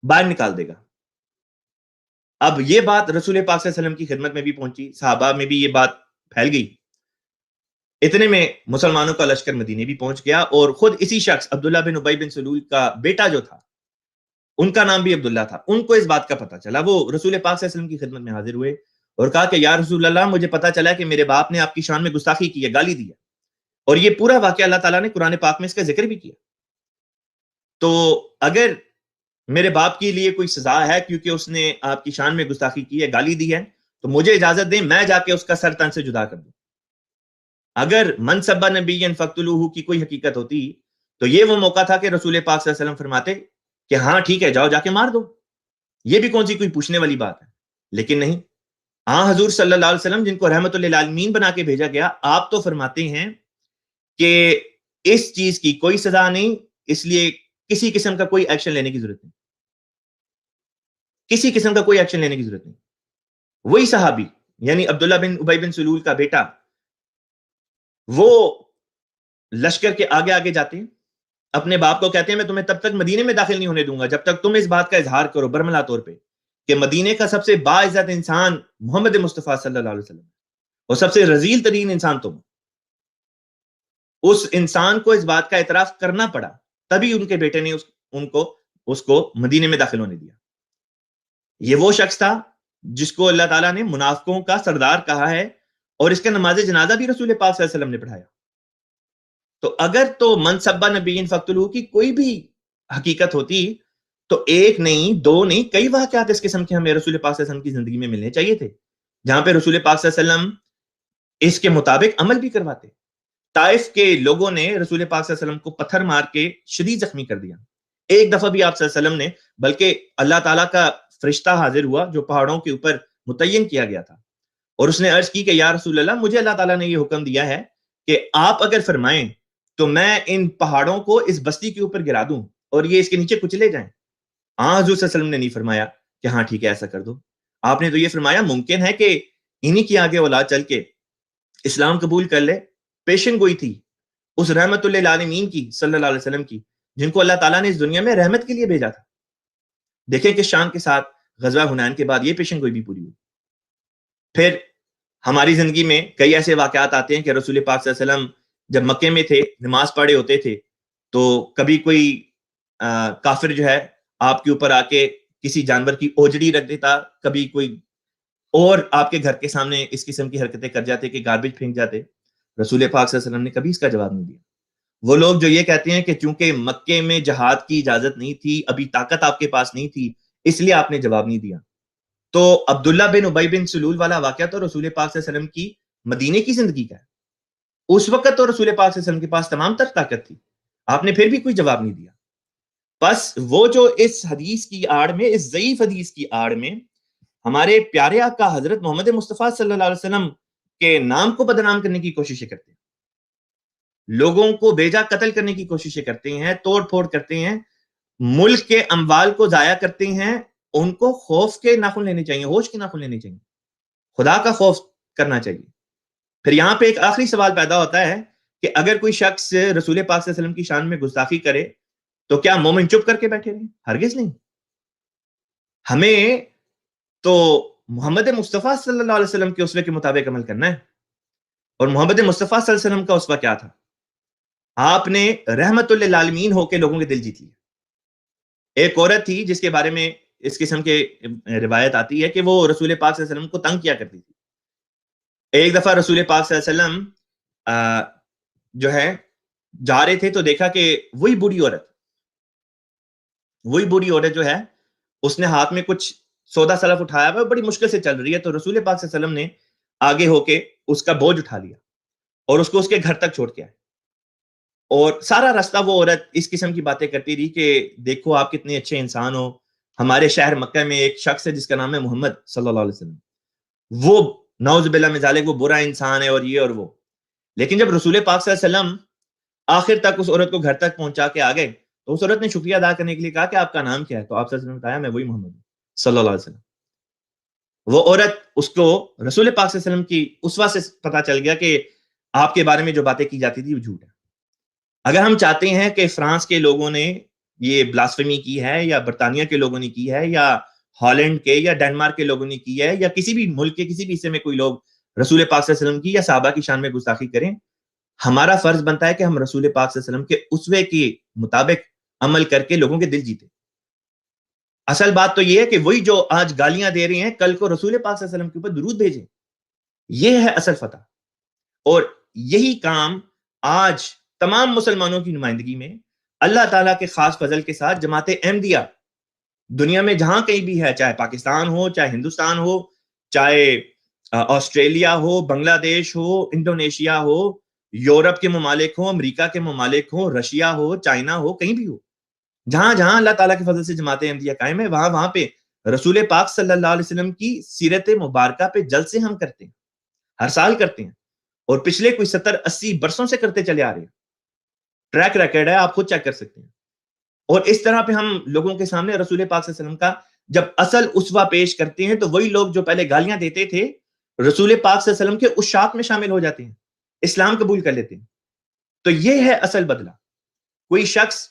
باہر نکال دے گا. اب یہ بات رسول پاک صلی اللہ علیہ وسلم کی خدمت میں بھی پہنچی، صحابہ میں بھی یہ بات پھیل گئی. اتنے میں مسلمانوں کا لشکر مدینے بھی پہنچ گیا، اور خود اسی شخص عبداللہ بن ابی بن سلول کا بیٹا جو تھا، ان کا نام بھی عبداللہ تھا، ان کو اس بات کا پتہ چلا. وہ رسول پاک صلی اللہ علیہ وسلم کی خدمت میں حاضر ہوئے اور کہا کہ یا رسول اللہ، مجھے پتہ چلا کہ میرے باپ نے آپ کی شان میں گستاخی کی ہے، گالی دی ہے، اور یہ پورا واقعہ اللہ تعالیٰ نے قرآن پاک میں اس کا ذکر بھی کیا. تو اگر میرے باپ کے لیے کوئی سزا ہے کیونکہ اس نے آپ کی شان میں گستاخی کی ہے، گالی دی ہے، تو مجھے اجازت دیں میں جا کے اس کا سر تن سے جدا کر دوں. اگر من سبا نبی فقتلوہ کی کوئی حقیقت ہوتی تو یہ وہ موقع تھا کہ رسول پاک صلی اللہ علیہ وسلم فرماتے کہ ہاں ٹھیک ہے، جاؤ جا کے مار دو. یہ بھی کون سی کوئی پوچھنے والی بات ہے؟ لیکن نہیں، حضور صلی اللہ علیہ وسلم جن کو رحمت للعالمین بنا کے بھیجا گیا، آپ تو فرماتے ہیں کہ اس چیز کی کوئی سزا نہیں، اس لیے کسی قسم کا کوئی ایکشن لینے کی ضرورت نہیں، کسی قسم کا کوئی ایکشن لینے کی ضرورت نہیں. وہی صحابی یعنی عبداللہ بن ابی بن سلول کا بیٹا، وہ لشکر کے آگے آگے جاتے ہیں، اپنے باپ کو کہتے ہیں میں تمہیں تب تک مدینے میں داخل نہیں ہونے دوں گا جب تک تم اس بات کا اظہار کرو برملا طور پہ کہ مدینے کا سب سے باعزت انسان محمد مصطفیٰ صلی اللہ علیہ وسلم اور سب سے رذیل ترین انسان تم. اس انسان کو اس بات کا اعتراف کرنا پڑا، تبھی ان کے بیٹے نے اس کو مدینے میں داخل ہونے دیا. یہ وہ شخص تھا جس کو اللہ تعالیٰ نے منافقوں کا سردار کہا ہے، اور اس کا نماز جنازہ بھی رسول پاک صلی اللہ علیہ وسلم نے پڑھایا. تو اگر تو من سبا نبی فقتلوہ کی کوئی بھی حقیقت ہوتی تو ایک نہیں، دو نہیں، کئی واقعات اس قسم کے ہمیں رسول پاک صلی اللہ علیہ وسلم کی زندگی میں ملنے چاہیے تھے جہاں پہ رسول پاک صلی اللہ علیہ وسلم اس کے مطابق عمل بھی کرواتے. طائف کے لوگوں نے رسول پاک صلی اللہ علیہ وسلم کو پتھر مار کے شدید زخمی کر دیا. ایک دفعہ بھی آپ صلی اللہ علیہ وسلم نے، بلکہ اللہ تعالیٰ کا فرشتہ حاضر ہوا جو پہاڑوں کے اوپر متعین کیا گیا تھا، اور اس نے عرض کی کہ یا رسول اللہ، مجھے اللہ تعالیٰ نے یہ حکم دیا ہے کہ آپ اگر فرمائیں تو میں ان پہاڑوں کو اس بستی کے اوپر گرا دوں اور یہ اس کے نیچے کچلے جائیں. حضور صلی اللہ علیہ وسلم نے نہیں فرمایا کہ ہاں ٹھیک ہے ایسا کر دو. آپ نے تو یہ فرمایا ممکن ہے کہ انہی کی آگے اولاد چل کے اسلام قبول کر لے. پیشن گوئی تھی اس رحمت للعالمین کی صلی اللہ علیہ وسلم کی، جن کو اللہ تعالیٰ نے اس دنیا میں رحمت کے لیے بھیجا تھا. دیکھیں کہ شان کے ساتھ غزوہ حنین کے بعد یہ پیشن گوئی بھی پوری ہوئی. پھر ہماری زندگی میں کئی ایسے واقعات آتے ہیں کہ رسول پاک صلی اللہ علیہ وسلم جب مکے میں تھے، نماز پڑھے ہوتے تھے، تو کبھی کوئی کافر جو ہے آپ کے اوپر آ کے کسی جانور کی اوجڑی رکھ دیتا، کبھی کوئی اور آپ کے گھر کے سامنے اس قسم کی حرکتیں کر جاتے کہ گاربیج پھینک جاتے. رسول پاک صلی اللہ علیہ وسلم نے کبھی اس کا جواب نہیں دیا. وہ لوگ جو یہ کہتے ہیں کہ چونکہ مکے میں جہاد کی اجازت نہیں تھی، ابھی طاقت آپ کے پاس نہیں تھی، اس لیے آپ نے جواب نہیں دیا. تو عبداللہ بن ابی بن سلول والا واقعہ تو رسول پاک صلی اللہ علیہ وسلم کی مدینے کی زندگی کا ہے. اس وقت تو رسول پاک صلی اللہ علیہ وسلم کے پاس تمام تر طاقت تھی، آپ نے پھر بھی کوئی جواب نہیں دیا. بس وہ جو اس حدیث کی آڑ میں، اس ضعیف حدیث کی آڑ میں ہمارے پیارے آقا حضرت محمد مصطفیٰ صلی اللہ علیہ وسلم کے نام کو بدنام کرنے کی کوششیں کرتے ہیں، لوگوں کو بیجا قتل کرنے کی کوششیں کرتے ہیں، توڑ پھوڑ کرتے ہیں، ملک کے اموال کو ضائع کرتے ہیں. ان کو خوف کے ناخن لینے چاہیے، ہوش کے ناخن لینے چاہیے، خدا کا خوف کرنا چاہیے. پھر یہاں پہ ایک آخری سوال پیدا ہوتا ہے کہ اگر کوئی شخص رسول پاک صلی اللہ علیہ وسلم کی شان میں گستاخی کرے تو کیا مومن چپ کر کے بیٹھے رہیں؟ ہرگز نہیں. ہمیں تو محمد مصطفیٰ صلی اللہ علیہ وسلم کے اسوے کے مطابق عمل کرنا ہے. اور محمد مصطفیٰ صلی اللہ علیہ وسلم کا اسوہ کیا تھا؟ آپ نے رحمت للعالمین ہو کے لوگوں کے دل جیت لیے. ایک عورت تھی جس کے بارے میں اس قسم کے روایت آتی ہے کہ وہ رسول پاک صلی اللہ علیہ وسلم کو تنگ کیا کرتی تھی. ایک دفعہ رسول پاک صلی اللہ علیہ وسلم جو ہے جا رہے تھے تو دیکھا کہ وہی بوڑھی عورت جو ہے اس نے ہاتھ میں کچھ سودا سلف اٹھایا ہوا، بڑی مشکل سے چل رہی ہے. تو رسول پاک صلی اللہ علیہ وسلم نے آگے ہو کے اس کا بوجھ اٹھا لیا اور اس کو اس کے گھر تک چھوڑ کے آئے. اور سارا راستہ وہ عورت اس قسم کی باتیں کرتی رہی کہ دیکھو آپ کتنے اچھے انسان ہو، ہمارے شہر مکہ میں ایک شخص ہے جس کا نام ہے محمد صلی اللہ علیہ وسلم، وہ نعوذ باللہ من ذالک وہ برا انسان ہے اور یہ اور وہ. لیکن جب رسول پاک صلی اللہ علیہ وسلم آخر تک اس عورت کو گھر تک پہنچا کے آ گئے تو اس عورت نے شکریہ ادا کرنے کے لیے کہا کہ آپ کا نام کیا ہے؟ تو آپ صلی اللہ علیہ وسلم نے بتایا میں وہی محمد ہوں صلی اللہ علیہ وسلم. وہ عورت، اس کو رسول پاک صلی اللہ علیہ وسلم کی اسوہ سے پتہ چل گیا کہ آپ کے بارے میں جو باتیں کی جاتی تھی وہ جھوٹ ہے. اگر ہم چاہتے ہیں کہ فرانس کے لوگوں نے یہ بلاسفیمی کی ہے، یا برطانیہ کے لوگوں نے کی ہے، یا ہالینڈ کے یا ڈنمارک کے لوگوں نے کی ہے، یا کسی بھی ملک کے کسی بھی حصے میں کوئی لوگ رسول پاک صلی اللہ علیہ وسلم کی یا صحابہ کی شان میں گستاخی کریں، ہمارا فرض بنتا ہے کہ ہم رسول پاک صلی اللہ علیہ وسلم کے اسوے کے مطابق عمل کر کے لوگوں کے دل جیتے. اصل بات تو یہ ہے کہ وہی جو آج گالیاں دے رہے ہیں کل کو رسول پاک صلی اللہ علیہ وسلم کے اوپر درود بھیجیں. یہ ہے اصل فتح. اور یہی کام آج تمام مسلمانوں کی نمائندگی میں اللہ تعالیٰ کے خاص فضل کے ساتھ جماعت احمدیہ دنیا میں جہاں کہیں بھی ہے، چاہے پاکستان ہو، چاہے ہندوستان ہو، چاہے آسٹریلیا ہو، بنگلہ دیش ہو، انڈونیشیا ہو، یورپ کے ممالک ہوں، امریکہ کے ممالک ہوں، رشیا ہو، چائنا ہو، کہیں بھی ہو، جہاں جہاں اللہ تعالیٰ کے فضل سے جماعت احمدیہ قائم ہے، وہاں پہ رسول پاک صلی اللہ علیہ وسلم کی سیرت مبارکہ پہ جلسے ہم کرتے ہیں، ہر سال کرتے ہیں، اور پچھلے کوئی 70-80 برسوں سے کرتے چلے آ رہے ہیں. ٹریک ریکارڈ ہے، آپ خود چیک کر سکتے ہیں. اور اس طرح پہ ہم لوگوں کے سامنے رسول پاک صلی اللہ علیہ وسلم کا جب اصل اسوہ پیش کرتے ہیں تو وہی لوگ جو پہلے گالیاں دیتے تھے رسول پاک صلی اللہ علیہ وسلم کے اشاعت میں شامل ہو جاتے ہیں، اسلام قبول کر لیتے ہیں. تو یہ ہے اصل بدلہ. کوئی شخص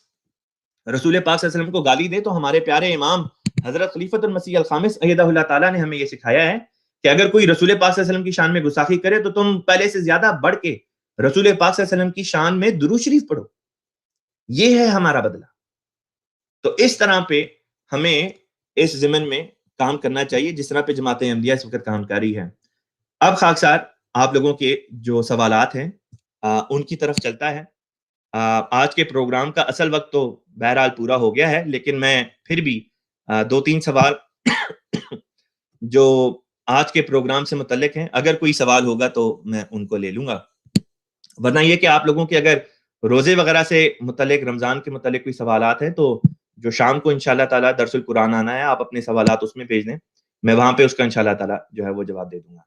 رسول پاک صلی اللہ علیہ وسلم کو گالی دے تو ہمارے پیارے امام حضرت خلیفۃ المسیح الخامس ایدہ اللہ تعالیٰ نے ہمیں یہ سکھایا ہے کہ اگر کوئی رسول پاک صلی اللہ علیہ وسلم کی شان میں گستاخی کرے تو تم پہلے سے زیادہ بڑھ کے رسول پاک صلی اللہ علیہ وسلم کی شان میں درود شریف پڑھو. یہ ہے ہمارا بدلہ. تو اس طرح پہ ہمیں اس ضمن میں کام کرنا چاہیے جس طرح پہ جماعت احمدیہ اس وقت کام کاری ہے. اب خاکسار آپ لوگوں کے جو سوالات ہیں ان کی طرف چلتا ہے. آج کے پروگرام کا اصل وقت تو بہرحال پورا ہو گیا ہے، لیکن میں پھر بھی 2-3 سوال جو آج کے پروگرام سے متعلق ہیں، اگر کوئی سوال ہوگا تو میں ان کو لے لوں گا. ورنہ یہ کہ آپ لوگوں کے اگر روزے وغیرہ سے متعلق، رمضان کے متعلق کوئی سوالات ہیں تو جو شام کو انشاءاللہ تعالیٰ درس القرآن آنا ہے، آپ اپنے سوالات اس میں بھیج دیں، میں وہاں پہ اس کا انشاءاللہ تعالیٰ جو ہے وہ جواب دے دوں گا.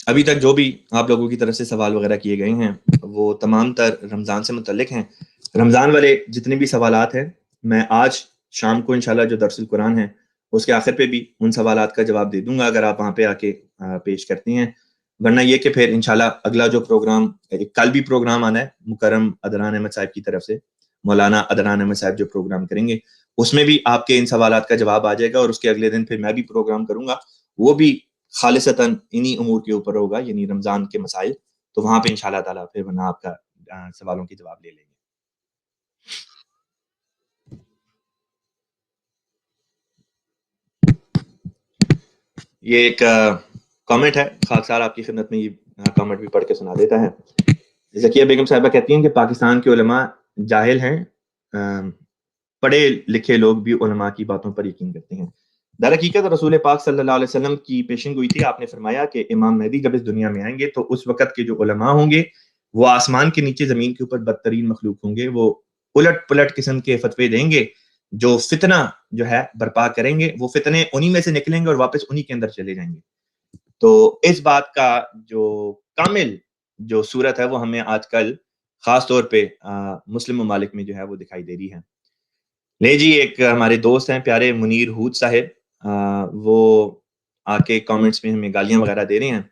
ابھی تک جو بھی آپ لوگوں کی طرف سے سوال وغیرہ کیے گئے ہیں وہ تمام تر رمضان سے متعلق ہیں. رمضان والے جتنے بھی سوالات ہیں میں آج شام کو انشاءاللہ جو درس القرآن ہے اس کے آخر پہ بھی ان سوالات کا جواب دے دوں گا اگر آپ وہاں پہ آ کے پیش کرتی ہیں. ورنہ یہ کہ پھر انشاءاللہ اگلا جو پروگرام، کل بھی پروگرام آنا ہے مکرم ادنان احمد صاحب کی طرف سے، مولانا ادنان احمد صاحب جو پروگرام کریں گے اس میں بھی آپ کے ان سوالات کا جواب آ جائے گا، اور اس کے اگلے دن پھر میں بھی پروگرام کروں گا، وہ بھی خالصتاً انہی امور کے اوپر ہوگا، یعنی رمضان کے مسائل. تو وہاں پہ انشاءاللہ تعالیٰ پھر ورنہ آپ کا سوالوں کے جواب لے لیں گے. یہ ایک کامنٹ ہے، خاکسار آپ کی خدمت میں یہ کامنٹ بھی پڑھ کے سنا دیتا ہے. ذکیہ بیگم صاحبہ کہتی ہیں کہ پاکستان کے علماء جاہل ہیں، پڑھے لکھے لوگ بھی علماء کی باتوں پر یقین کرتے ہیں. در حقیقت رسول پاک صلی اللہ علیہ وسلم کی پیشن گوئی تھی. آپ نے فرمایا کہ امام مہدی جب اس دنیا میں آئیں گے تو اس وقت کے جو علماء ہوں گے وہ آسمان کے نیچے زمین کے اوپر بدترین مخلوق ہوں گے. وہ الٹ پلٹ قسم کے فتوے دیں گے، جو فتنہ جو ہے برپا کریں گے، وہ فتنے انہی میں سے نکلیں گے اور واپس انہی کے اندر چلے جائیں گے. تو اس بات کا جو کامل جو صورت ہے وہ ہمیں آج کل خاص طور پہ مسلم ممالک میں جو ہے وہ دکھائی دے رہی ہے. نہیں جی، ایک ہمارے دوست ہیں پیارے منیر ہود صاحب، وہ آ کے کامنٹس میں ہمیں گالیاں وغیرہ دے رہے ہیں.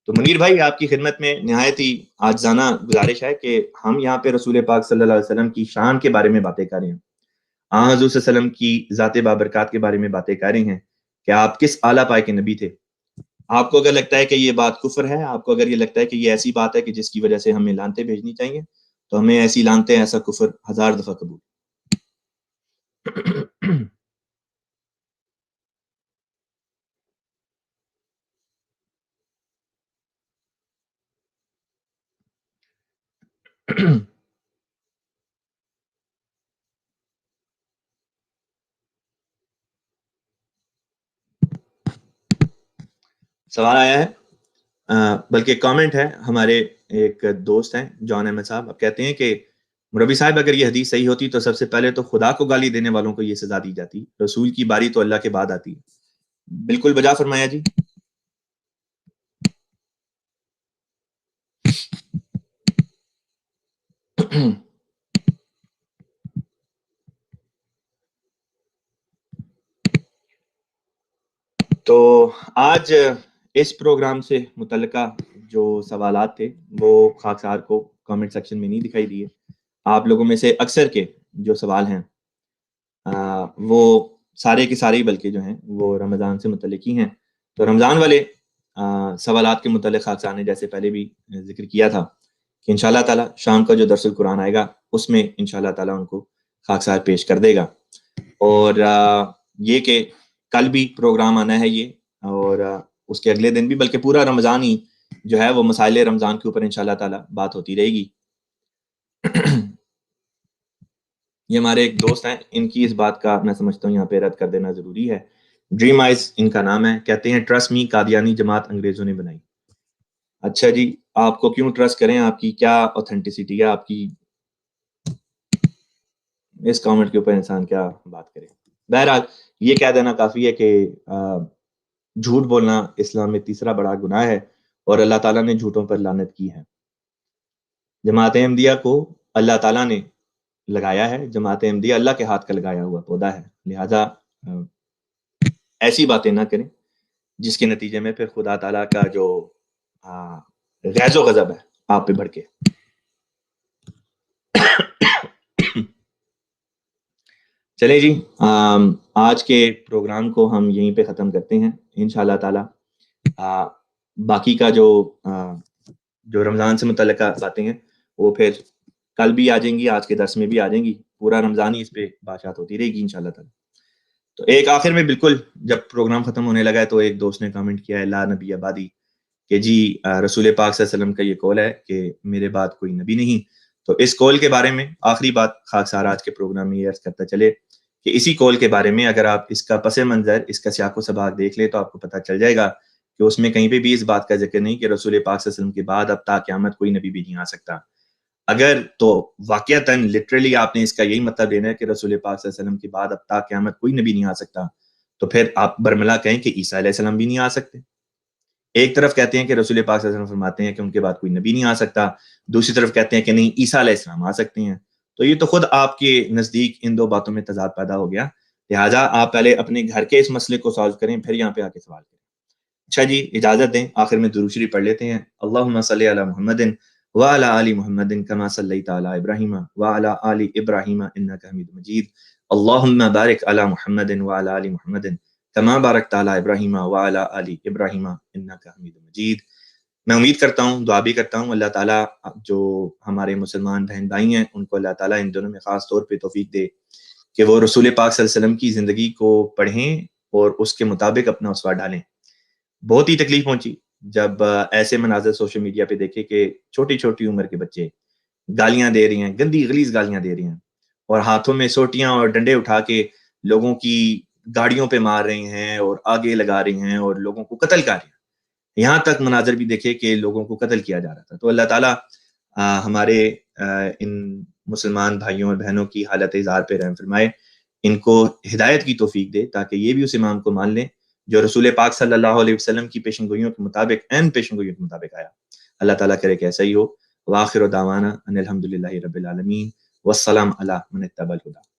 تو منیر بھائی آپ کی خدمت میں نہایت ہی عاجزانہ گزارش ہے کہ ہم یہاں پہ رسول پاک صلی اللہ علیہ وسلم کی شان کے بارے میں باتیں کر رہے ہیں، حضور صلی اللہ علیہ وسلم کی ذات بابرکات کے بارے میں باتیں کر رہے ہیں کہ آپ کس اعلیٰ پائے کے نبی تھے. آپ کو اگر لگتا ہے کہ یہ بات کفر ہے، آپ کو اگر یہ لگتا ہے کہ یہ ایسی بات ہے کہ جس کی وجہ سے ہمیں لعنتیں بھیجنی چاہیے، تو ہمیں ایسی لعنتیں، ایسا کفر 1000 دفعہ قبول. سوال آیا ہے، بلکہ کامنٹ ہے، ہمارے ایک دوست ہیں جان احمد صاحب، اب کہتے ہیں کہ مربی صاحب اگر یہ حدیث صحیح ہوتی تو سب سے پہلے تو خدا کو گالی دینے والوں کو یہ سزا دی جاتی، رسول کی باری تو اللہ کے بعد آتی. بالکل بجا فرمایا جی. تو آج اس پروگرام سے متعلقہ جو سوالات تھے وہ خاکسار کو کامنٹ سیکشن میں نہیں دکھائی دیے. آپ لوگوں میں سے اکثر کے جو سوال ہیں وہ سارے کے سارے بلکہ جو ہیں وہ رمضان سے متعلق ہی ہیں. تو رمضان والے سوالات کے متعلق خاکسار نے جیسے پہلے بھی ذکر کیا تھا کہ انشاءاللہ تعالیٰ شام کا جو درس القرآن آئے گا اس میں انشاءاللہ تعالیٰ ان کو خاکسار پیش کر دے گا. اور یہ کہ کل بھی پروگرام آنا ہے یہ، اور اس کے اگلے دن بھی، بلکہ پورا رمضان ہی جو ہے وہ مسائل رمضان کے اوپر انشاءاللہ تعالیٰ بات ہوتی رہے گی. یہ ہمارے ایک دوست ہیں، ان کی اس بات کا میں سمجھتا ہوں یہاں پہ رد کر دینا ضروری ہے. ڈریم آئز ان کا نام ہے، کہتے ہیں ٹرسٹ می قادیانی جماعت انگریزوں نے بنائی. اچھا جی، آپ کو کیوں ٹرسٹ کریں؟ آپ کی کیا اوتھینٹسٹی ہے؟ آپ کی اس کامنٹ کے اوپر انسان کیا بات کرے. بہرحال یہ کہہ دینا کافی ہے کہ جھوٹ بولنا اسلام میں تیسرا بڑا گناہ ہے اور اللہ تعالیٰ نے جھوٹوں پر لعنت کی ہے. جماعت احمدیہ کو اللہ تعالیٰ نے لگایا ہے، جماعت احمدیہ اللہ کے ہاتھ کا لگایا ہوا پودا ہے، لہٰذا ایسی باتیں نہ کریں جس کے نتیجے میں پھر خدا تعالیٰ کا جو غیظ و غضب ہے آپ پہ بڑھ کے. چلیں جی، آج کے پروگرام کو ہم یہیں پہ ختم کرتے ہیں. انشاءاللہ تعالیٰ باقی کا جو رمضان سے متعلقہ باتیں ہیں وہ پھر کل بھی آ جائیں گی، آج کے درس میں بھی آ جائیں گی. پورا رمضان ہی اس پہ بات ہوتی رہے گی انشاءاللہ تعالی۔ تو ایک آخر میں بالکل جب پروگرام ختم ہونے لگا ہے تو ایک دوست نے کامنٹ کیا ہے لا نبی آبادی کہ جی رسول پاک صلی اللہ علیہ وسلم کا یہ قول ہے کہ میرے بعد کوئی نبی نہیں۔ تو اس قول کے بارے میں آخری بات خاکسار آج کے پروگرام میں یہ عرض کرتا چلے کہ اسی قول کے بارے میں اگر آپ اس کا پس منظر، اس کا سیاق و سباق دیکھ لیں تو آپ کو پتہ چل جائے گا کہ اس میں کہیں پہ بھی اس بات کا ذکر نہیں کہ رسول پاک صلی اللہ علیہ وسلم کے بعد اب تا قیامت کوئی نبی بھی نہیں آ سکتا۔ اگر تو واقعتاً لٹرلی آپ نے اس کا یہی مطلب لینا ہے کہ رسول پاک صلی اللہ علیہ وسلم کے بعد اب تا قیامت کوئی نبی نہیں آ سکتا، تو پھر آپ برملا کہیں کہ عیسیٰ علیہ السلام بھی نہیں آ سکتے۔ ایک طرف کہتے ہیں کہ رسول پاک صلی اللہ علیہ وسلم فرماتے ہیں کہ ان کے بعد کوئی نبی نہیں آ سکتا، دوسری طرف کہتے ہیں کہ نہیں عیسیٰ علیہ السلام آ سکتے ہیں۔ تو یہ تو خود آپ کے نزدیک ان دو باتوں میں تضاد پیدا ہو گیا، لہٰذا آپ پہلے اپنے گھر کے اس مسئلے کو سالو کریں، پھر یہاں پہ آ کے سوال کریں۔ اچھا جی، اجازت دیں آخر میں درود شریف پڑھ لیتے ہیں۔ اللہم صلی علی محمد وعلی آل محمد کما صلیت علی ابراہیم وعلی آل ابراہیم انک حمید مجید۔ اللہم بارک علی محمد وعلی آل محمد کما بارکت علی ابراہیم وعلی آل ابراہیم انک حمید مجید۔ میں امید کرتا ہوں، دعا بھی کرتا ہوں اللہ تعالیٰ جو ہمارے مسلمان بہن بھائی ہیں ان کو اللہ تعالیٰ ان دنوں میں خاص طور پہ توفیق دے کہ وہ رسول پاک صلی اللہ علیہ وسلم کی زندگی کو پڑھیں اور اس کے مطابق اپنا اسوہ ڈالیں۔ بہت ہی تکلیف پہنچی جب ایسے مناظر سوشل میڈیا پہ دیکھے کہ چھوٹی چھوٹی عمر کے بچے گالیاں دے رہی ہیں، گندی غلیظ گالیاں دے رہی ہیں، اور ہاتھوں میں سوٹیاں اور ڈنڈے اٹھا کے لوگوں کی گاڑیوں پہ مار رہے ہیں اور آگے لگا رہی ہیں اور لوگوں کو قتل کر رہے ہیں۔ یہاں تک مناظر بھی دیکھے کہ لوگوں کو قتل کیا جا رہا تھا۔ تو اللہ تعالیٰ ہمارے ان مسلمان بھائیوں اور بہنوں کی حالت اظہار پہ رحم فرمائے، ان کو ہدایت کی توفیق دے تاکہ یہ بھی اس امام کو مان لیں جو رسول پاک صلی اللہ علیہ وسلم کی پیشن گوئیوں کے مطابق پیشن گوئیوں کے مطابق آیا۔ اللہ تعالیٰ کرے کہ ایسا ہی ہو۔ وآخر دعوانا ان الحمد للہ رب العالمین والسلام علی من اتبع الہدی۔